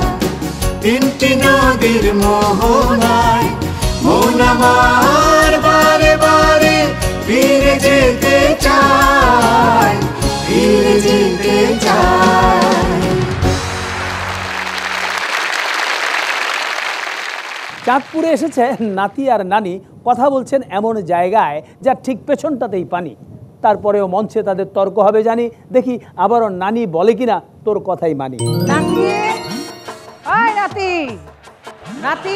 তিনটি নদীর মোহনায় মন আমার বারে বারে ফিরে যেতে চায় ফিরে যেতে চায় চাঁদপুরে এসেছে নাতি আর নানি কথা বলছেন এমন জায়গায় যা ঠিক পেছনটাতেই পানি তারপরেও মঞ্চে তাদের তর্ক হবে জানি দেখি আবারও নানি বলে কিনা তোর কথাই মানি ওই নাতি নাতি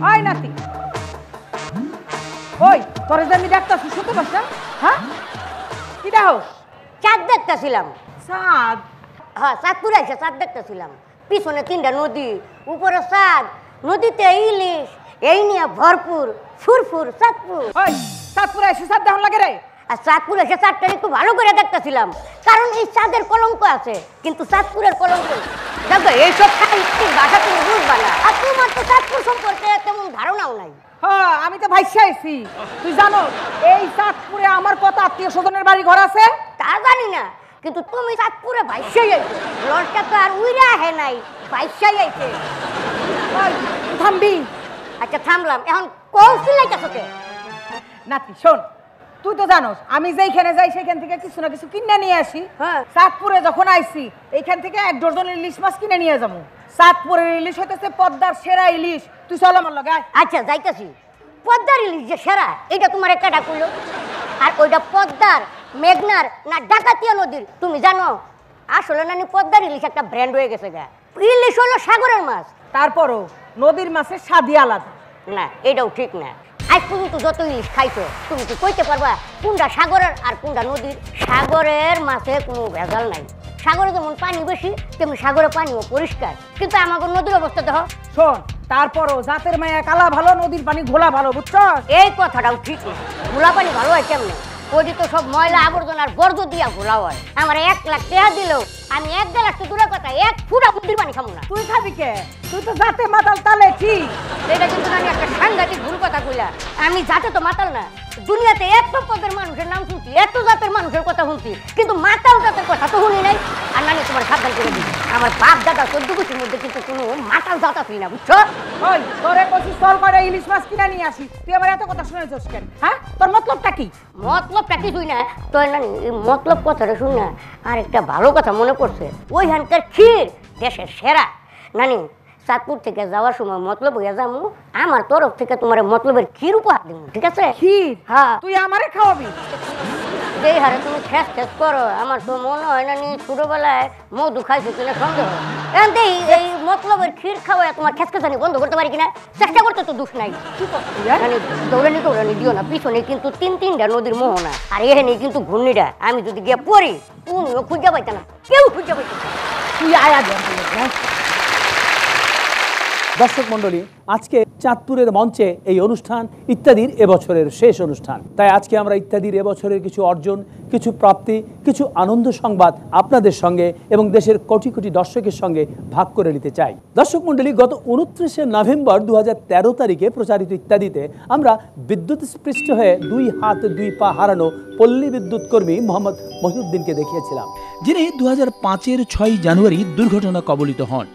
ওই নাতি ওই তোরে যে আমি ডাকতাছি শুনতে পাস না হ্যাঁ কি ডাকো চাঁদ দেখতেছিলাম চাঁদ হ্যাঁ চাঁদপুরে এসে চাঁদ দেখতেছিলাম পিছনে তিনটা নদী উপরে চাঁদ নদীতে ইলিশ এই নিয়ে ভরপুর ফুরফুর চাঁদপুর ওই চাঁদপুরে এসে চাঁদ দেখান লাগে রে আর চাঁদপুরে এসে চাঁদটা একটু ভালো করে দেখতেছিলাম কারণ এই চাঁদের কলঙ্ক আছে কিন্তু চাঁদপুরের কলঙ্ক দেখো এইসব সাহিত্যিক ভাষা তুমি বুঝবা না আর তোমার তো চাঁদপুর সম্পর্কে তেমন ধারণাও নাই হ্যাঁ আমি তো ভাইসা আইছি তুই জানো এই চাঁদপুরে আমার কত আত্মীয় স্বজনের বাড়ি ঘর আছে তা জানি না কিন্তু তুমি চাঁদপুরে ভাইসাই আইছো লড়টা তো আর উইরা আহে নাই ভাইসাই আইছে থামবি আচ্ছা থামলাম এখন কৌশল লাইতাছো কে নাতি শোন তুই তো জানোস আমি যেখানে যাই সেখান থেকে কিছু না কিছু কিনে নিয়ে আসি চাঁদপুরে যখন আইছি এইখান থেকে 1 ডজন ইলিশ মাছ কিনে নিয়ে যাবো চাঁদপুরের ইলিশ হইতেছে পদ্মার সেরা ইলিশ তুই চল আমার লগে আচ্ছা যাইতাছি পদ্মার ইলিশ যে সেরা এটা তোমার একটা ডাকুলো আর ওইটা পদ্মার মেঘনার না ডাকাতিয়া নদীর তুমি জানো আসলে নানি পদ্মার ইলিশ একটা ব্র্যান্ড হয়ে গেছে গা ইলিশ হলো সাগরের মাছ তারপরও নদীর মাছের স্বাদই আলাদা না এটাও ঠিক না আজ পর্যন্ত যত ইলিশ খাইছো তুমি কি কইতে পারবা কোনটা সাগরের আর কোনটা নদীর সাগরের মাছে কোনো ভেজাল নাই সাগরে যেমন পানি বেশি তেমনি সাগরে পানিও পরিষ্কার কিন্তু আমাদের নদীর অবস্থা দেখো শোন তারপরও জাতের মায়া কালা ভালো নদীর পানি ঘোলা ভালো বুঝছো এই কথাটাও ঠিক না ঘোলা পানি ভালো হয় কেমনে ওই তো সব ময়লা আবর্জনার বর্জ্য দিয়া ঘোলা হয় আমার 1 লাখ টাকা দিলেও আমি 1 গ্লাস তো দূরের কথা 1 ফুটা নদীর পানি খাবো না তুই খাবি কে তুই তো জাতে মাতাল তালে ঠিক এটা কিন্তু আমি একটা সাংঘাতিক ভুল কথা কইলা আমি জাতে তো মাতাল না দুনিয়াতে এত পদের মানুষের নাম শুনছি এত জাতের মানুষের কথা শুনছি কিন্তু মাতাল জাতের কথা তো শুনি নাই আর নানি তোমার সাবধান করে দিই আমার বাপ দাদা 14 গোষ্ঠীর মধ্যে কিন্তু কোনো মাতাল জাত আছে না বুঝছো ওই তোরে কইছি চল করে ইলিশ মাছ কিনে নিয়ে আসি তুই আমার এত কথা শুনেছস কেন হ্যাঁ তোর মতলবটা কি মতলবটা কিছুই না তো নানি মতলব কথাটা শুন না আর একটা ভালো কথা মনে পড়ছে ওইখানকার ক্ষীর দেশের সেরা নানি চাঁদপুর থেকে যাওয়ার সময় মতলব হয়ে যাবো আমার তরফ থেকে তোমার মতলবের ক্ষীর উপহার দিব ঠিক আছে ক্ষীর হ্যাঁ তুই আমারে খাওয়াবি যে হারে তুমি ঠেস ঠেস করো আমার তো মনে হয় না নি ছোটবেলায় মধু খাইছো কিনা সন্দেহ। এই মতলবের ক্ষীর খাওয়ায় তোমার খেসখেসানি বন্ধ করতে পারি কিনা চেষ্টা করতে তো দুঃখ নাই। দৌড়ানি দিও না, পিছনে কিন্তু তিনটা নদীর মোহনা, আর এখানে কিন্তু ঘূর্ণিটা। আমি যদি গিয়ে পড়ি তুমিও খুঁজে পাইতে না, কেউ খুঁজে পাইতে না। তুই আয়া দর্শক মণ্ডলী, আজকে চাঁদপুরের মঞ্চে এই অনুষ্ঠান ইত্যাদির এবছরের শেষ অনুষ্ঠান। তাই আজকে আমরা ইত্যাদির এবছরের কিছু অর্জন, কিছু প্রাপ্তি, কিছু আনন্দ সংবাদ আপনাদের সঙ্গে এবং দেশের কোটি কোটি দর্শকের সঙ্গে ভাগ করে নিতে চাই। দর্শক মণ্ডলী, গত 29শে নভেম্বর 2013 তারিখে প্রচারিত ইত্যাদিতে আমরা বিদ্যুৎ স্পৃষ্ট হয়ে 2 হাত 2 পা হারানো পল্লী বিদ্যুৎ কর্মী মোহাম্মদ মহিউদ্দিনকে দেখিয়েছিলাম, যিনি 2005-এর 6 জানুয়ারি দুর্ঘটনা কবলিত হন।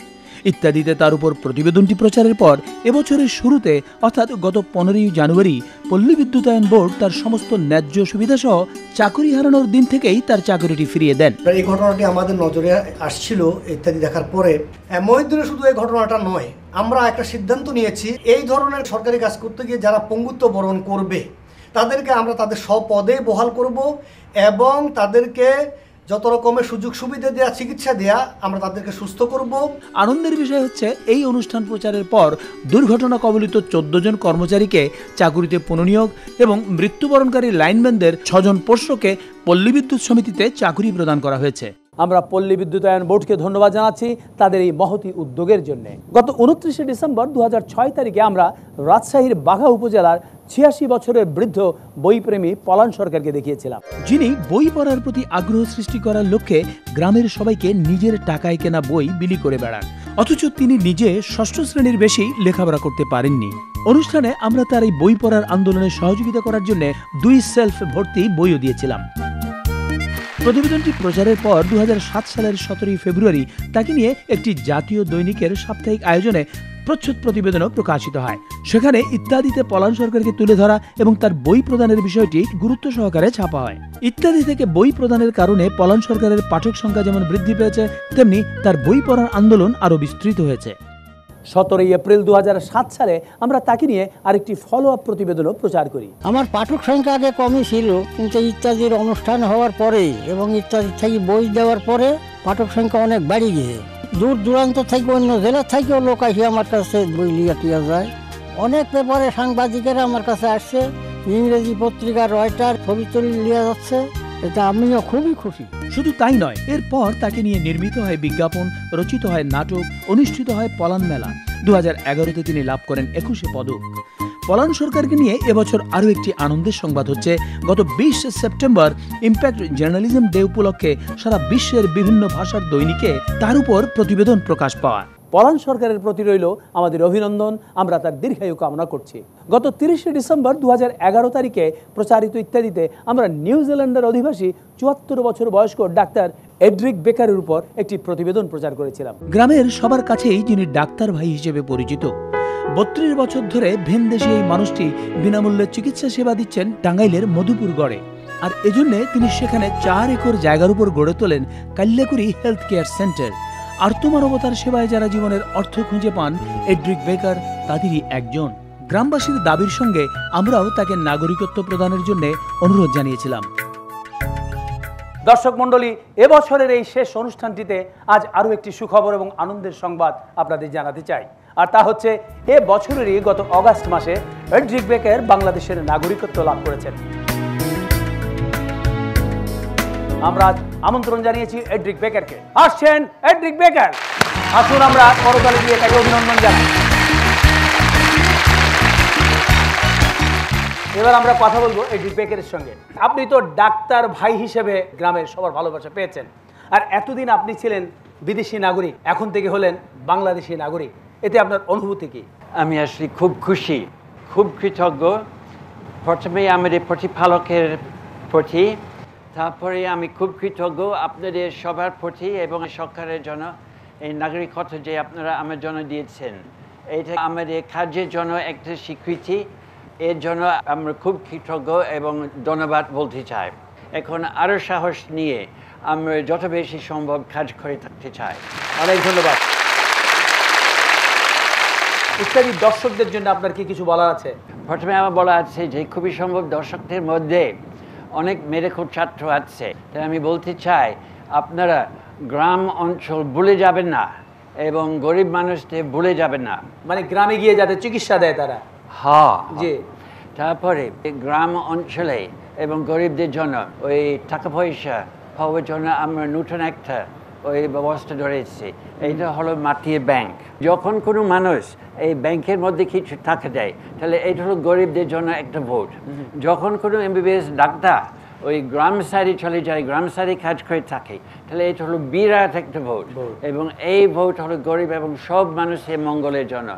ইত্যাদিতে তার উপর প্রতিবেদনটি প্রচারের পর এবছরের শুরুতে অর্থাৎ গত 15ই জানুয়ারি পল্লী বিদ্যুতায়ন বোর্ড তার সমস্ত ন্যায্য সুবিধা সহ চাকরি হারানোর দিন থেকেই তার চাকরিটি ফিরিয়ে দেন। এই ঘটনাটি আমাদের নজরে আসছিল ইত্যাদি দেখার পরে। মহিউদ্দিনের শুধু এই ঘটনাটা নয়, আমরা একটা সিদ্ধান্ত নিয়েছি এই ধরনের সরকারি কাজ করতে গিয়ে যারা পঙ্গুত্ব বরণ করবে তাদেরকে আমরা তাদের স্বপদে বহাল করব এবং তাদেরকে যত রকমের সুযোগ সুবিধা দেওয়া, চিকিৎসা দেওয়া, আমরা তাদেরকে সুস্থ করব। আনন্দের বিষয় হচ্ছে এই অনুষ্ঠান প্রচারের পর দুর্ঘটনা কবলিত 14 জন কর্মচারীকে চাকুরিতে পুনর্নিয়োগ এবং মৃত্যুবরণকারী লাইনম্যানদের 6 জন পোষ্যকে পল্লী বিদ্যুৎ সমিতিতে চাকরি প্রদান করা হয়েছে। আমরা পল্লী বিদ্যুতায়ন বোর্ডকে ধন্যবাদ জানাচ্ছি তাদের এই মহতি উদ্যোগের জন্য। গত 29শে ডিসেম্বর 2006 তারিখে আমরা রাজশাহীর বাঘা উপজেলার 86 বছরের বৃদ্ধ বইপ্রেমী পলান সরকারকে দেখিয়েছিলাম, যিনি বই পড়ার প্রতি আগ্রহ সৃষ্টি করার লক্ষ্যে গ্রামের সবাইকে নিজের টাকায় কেনা বই বিলি করে বেড়ান, অথচ তিনি নিজে 6ষ্ঠ শ্রেণীর বেশি লেখাপড়া করতে পারেননি। অনুষ্ঠানে আমরা তার এই বই পড়ার আন্দোলনে সহযোগিতা করার জন্য 2 সেলফ ভর্তি বইও দিয়েছিলাম। প্রতিবেদনটি প্রচারের পর 2007 সালের 17 ফেব্রুয়ারি তাকে নিয়ে একটি জাতীয় দৈনিকের সাপ্তাহিক আয়োজনে প্রচ্ছদ প্রতিবেদনও প্রকাশিত হয়। সেখানে ইত্যাদিতে পলান সরকারকে তুলে ধরা এবং তার বই প্রদানের বিষয়টি গুরুত্ব সহকারে ছাপা হয়। ইত্যাদি থেকে বই প্রদানের কারণে পলান সরকারের পাঠক সংখ্যা যেমন বৃদ্ধি পেয়েছে, তেমনি তার বই পড়ার আন্দোলন আরও বিস্তৃত হয়েছে। 17 এপ্রিল 2007 সালে আমরা তাকে নিয়ে আরেকটি ফলো আপ প্রতিবেদনও প্রচার করি। আমার পাঠক সংখ্যা আগে কমই ছিল, কিন্তু ইত্যাদির অনুষ্ঠান হওয়ার পরে এবং ইত্যাদি থেকে বই দেওয়ার পরে পাঠক সংখ্যা অনেক বেড়ে গিয়েছে। দূর দূরান্ত থেকে অন্য জেলা থেকেও লোক আসে আমার কাছে বই লিয়া টিয়া যায়। অনেক পেপারে সাংবাদিকেরা আমার কাছে আসছে, ইংরেজি পত্রিকা রয়টার ছবি তুলে লিয়া যাচ্ছে, এটা আমিও খুবই খুশি। শুধু তাই নয়, এরপর তাকে নিয়ে নির্মিত হয় বিজ্ঞাপন, রচিত হয় নাটক, অনুষ্ঠিত হয় পলান মেলা। 2011-তে তিনি লাভ করেন 21 পদক। পলান সরকারকে নিয়ে এবছর আরও একটি আনন্দের সংবাদ হচ্ছে, গত 20 সেপ্টেম্বর ইম্প্যাক্ট জার্নালিজম ডে উপলক্ষে সারা বিশ্বের বিভিন্ন ভাষার দৈনিকে তার উপর প্রতিবেদন প্রকাশ পাওয়া। পলান সরকারের প্রতি রইল আমাদের অভিনন্দন, আমরা তার দীর্ঘায়ু কামনা করছি। গত 30 ডিসেম্বর 2011 তারিখে প্রচারিত ইত্যাদিতে আমরা নিউজিল্যান্ডের অধিবাসী 74 বছর বয়স্ক ডাক্তার এড্রিক বেকারের উপর একটি প্রতিবেদন প্রচার করেছিলাম। গ্রামের সবার কাছেই যিনি ডাক্তার ভাই হিসেবে পরিচিত। 32 বছর ধরে ভিনদেশী এই মানুষটি বিনামূল্যে চিকিৎসা সেবা দিচ্ছেন টাঙ্গাইলের মধুপুর গড়ে, আর এজন্য তিনি সেখানে 4 একর জায়গার উপর গড়ে তোলেন কাল্যাকুড়ি হেলথ কেয়ার সেন্টার। আর্তমানবতার সেবায় যারা জীবনের অর্থ খুঁজে পান, এড্রিক বেকার তাদেরই একজন। গ্রামবাসীর দাবির সঙ্গে আমরাও তাকে নাগরিকত্ব প্রদানের জন্য অনুরোধ জানিয়েছিলাম। দর্শক মণ্ডলী, এবছরের এই শেষ অনুষ্ঠানটিতে আজ আরও একটি সুখবর এবং আনন্দের সংবাদ আপনাদের জানাতে চাই, আর তা হচ্ছে এ বছরেরই গত অগাস্ট মাসে এড্রিক বেকার বাংলাদেশের নাগরিকত্ব লাভ করেছেন। আমরা আমন্ত্রণ জানিয়েছি এড্রিক বেকারকে। আসছেন এড্রিক বেকার, আসুন আমরা করতালি দিয়ে তাকে অভিনন্দন জানাই। এবার আমরা কথা বলবো এড্রিক বেকারের সঙ্গে। আপনি তো ডাক্তার ভাই হিসেবে গ্রামের সবার ভালোবাসা পেয়েছেন, আর এতদিন আপনি ছিলেন বিদেশি নাগরিক, এখন থেকে হলেন বাংলাদেশি নাগরিক, এতে আপনার অনুভূতি কি? আমি আসলে খুব খুশি, খুব কৃতজ্ঞ। প্রথমে আমাদের প্রতিপালকের প্রতি, তারপরে আমি খুব কৃতজ্ঞ আপনাদের সবার প্রতি এবং সরকারের জন্য এই নাগরিকত্ব যে আপনারা আমার জন্য দিয়েছেন। এটা আমাদের কাজের জন্য একটা স্বীকৃতি, এর জন্য আমরা খুব কৃতজ্ঞ এবং ধন্যবাদ বলতে চাই। এখন আরও সাহস নিয়ে আমরা যত বেশি সম্ভব কাজ করে থাকতে চাই। অনেক ধন্যবাদ। ইত্যাদি দর্শকদের জন্য আপনার কি কিছু বলার আছে? প্রথমে আমার বলা আছে যে খুবই সম্ভব দর্শকদের মধ্যে অনেক মেডিকেল ছাত্র আছে। তাই আমি বলতে চাই আপনারা গ্রাম অঞ্চল ভুলে যাবেন না এবং গরিব মানুষদের ভুলে যাবেন না। মানে গ্রামে গিয়ে যাতে চিকিৎসা দেয় তারা। হ্যাঁ জি। তারপরে গ্রাম অঞ্চলে এবং গরিবদের জন্য ওই টাকা পয়সা পাওয়ার জন্য আমরা নতুন একটা ওই ব্যবস্থা ধরেছি। এইটা হলো মাটির ব্যাংক। যখন কোনো মানুষ এই ব্যাংকের মধ্যে কিছু টাকা দেয় তাহলে এটা হলো গরিবদের জন্য একটা ভোট। যখন কোনো MBBS ডাক্তার ওই গ্রাম সাইডে চলে যায়, গ্রাম সাইডে কাজ করে থাকে, তাহলে এটা হলো বিরাট একটা ভোট এবং এই ভোট হলো গরিব এবং সব মানুষের মঙ্গলের জন্য।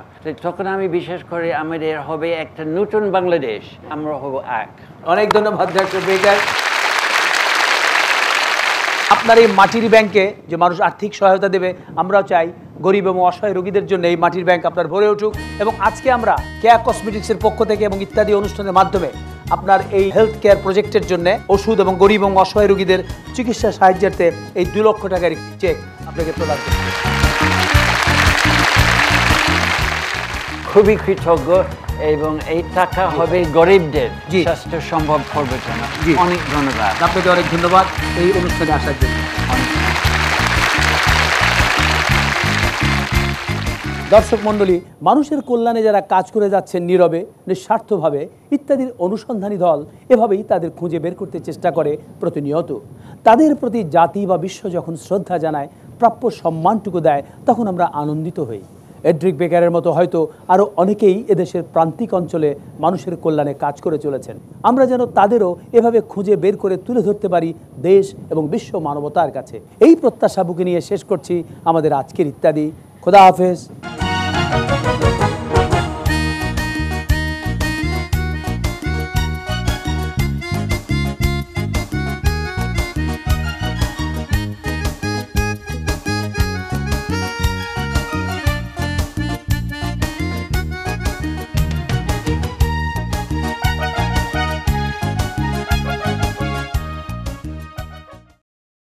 তখন আমি বিশেষ করে আমাদের হবে একটা নতুন বাংলাদেশ, আমরা হব এক। অনেক ধন্যবাদ ডক্টর বেকার। আপনার এই মাটির ব্যাংকে যে মানুষ আর্থিক সহায়তা দেবে, আমরাও চাই গরিব এবং অসহায় রোগীদের জন্য এই মাটির ব্যাংক আপনার ভরে উঠুক। এবং আজকে আমরা কেয়া কসমেটিক্সের পক্ষ থেকে এবং ইত্যাদি অনুষ্ঠানের মাধ্যমে আপনার এই হেলথ কেয়ার প্রজেক্টের জন্য ওষুধ এবং গরিব এবং অসহায় রোগীদের চিকিৎসা সাহায্যার্থে এই 2 লক্ষ টাকার চেক আপনাকে প্রদান করব। খুবই কৃতজ্ঞ এবং এই টাকা হবে গরিবদের স্বাস্থ্য সম্ভব করবে জন্য। অনেক ধন্যবাদ আপনাকে, অনেক ধন্যবাদ এই অনুষ্ঠানে আসার জন্য। দর্শক মণ্ডলী, মানুষের কল্যাণে যারা কাজ করে যাচ্ছেন নীরবে, নিঃস্বার্থভাবে, ইত্যাদির অনুসন্ধানী দল এভাবেই তাদের খুঁজে বের করতে চেষ্টা করে প্রতিনিয়ত। তাদের প্রতি জাতি বা বিশ্ব যখন শ্রদ্ধা জানায়, প্রাপ্য সম্মানটুকু দেয়, তখন আমরা আনন্দিত হই। এড্রিক বেকারের মতো হয়তো আরও অনেকেই এদেশের প্রান্তিক অঞ্চলে মানুষের কল্যাণে কাজ করে চলেছেন। আমরা যেন তাদেরও এভাবে খুঁজে বের করে তুলে ধরতে পারি দেশ এবং বিশ্ব মানবতার কাছে। এই প্রত্যাশা বুকে নিয়ে শেষ করছি আমাদের আজকের ইত্যাদি। খোদা হাফেজ।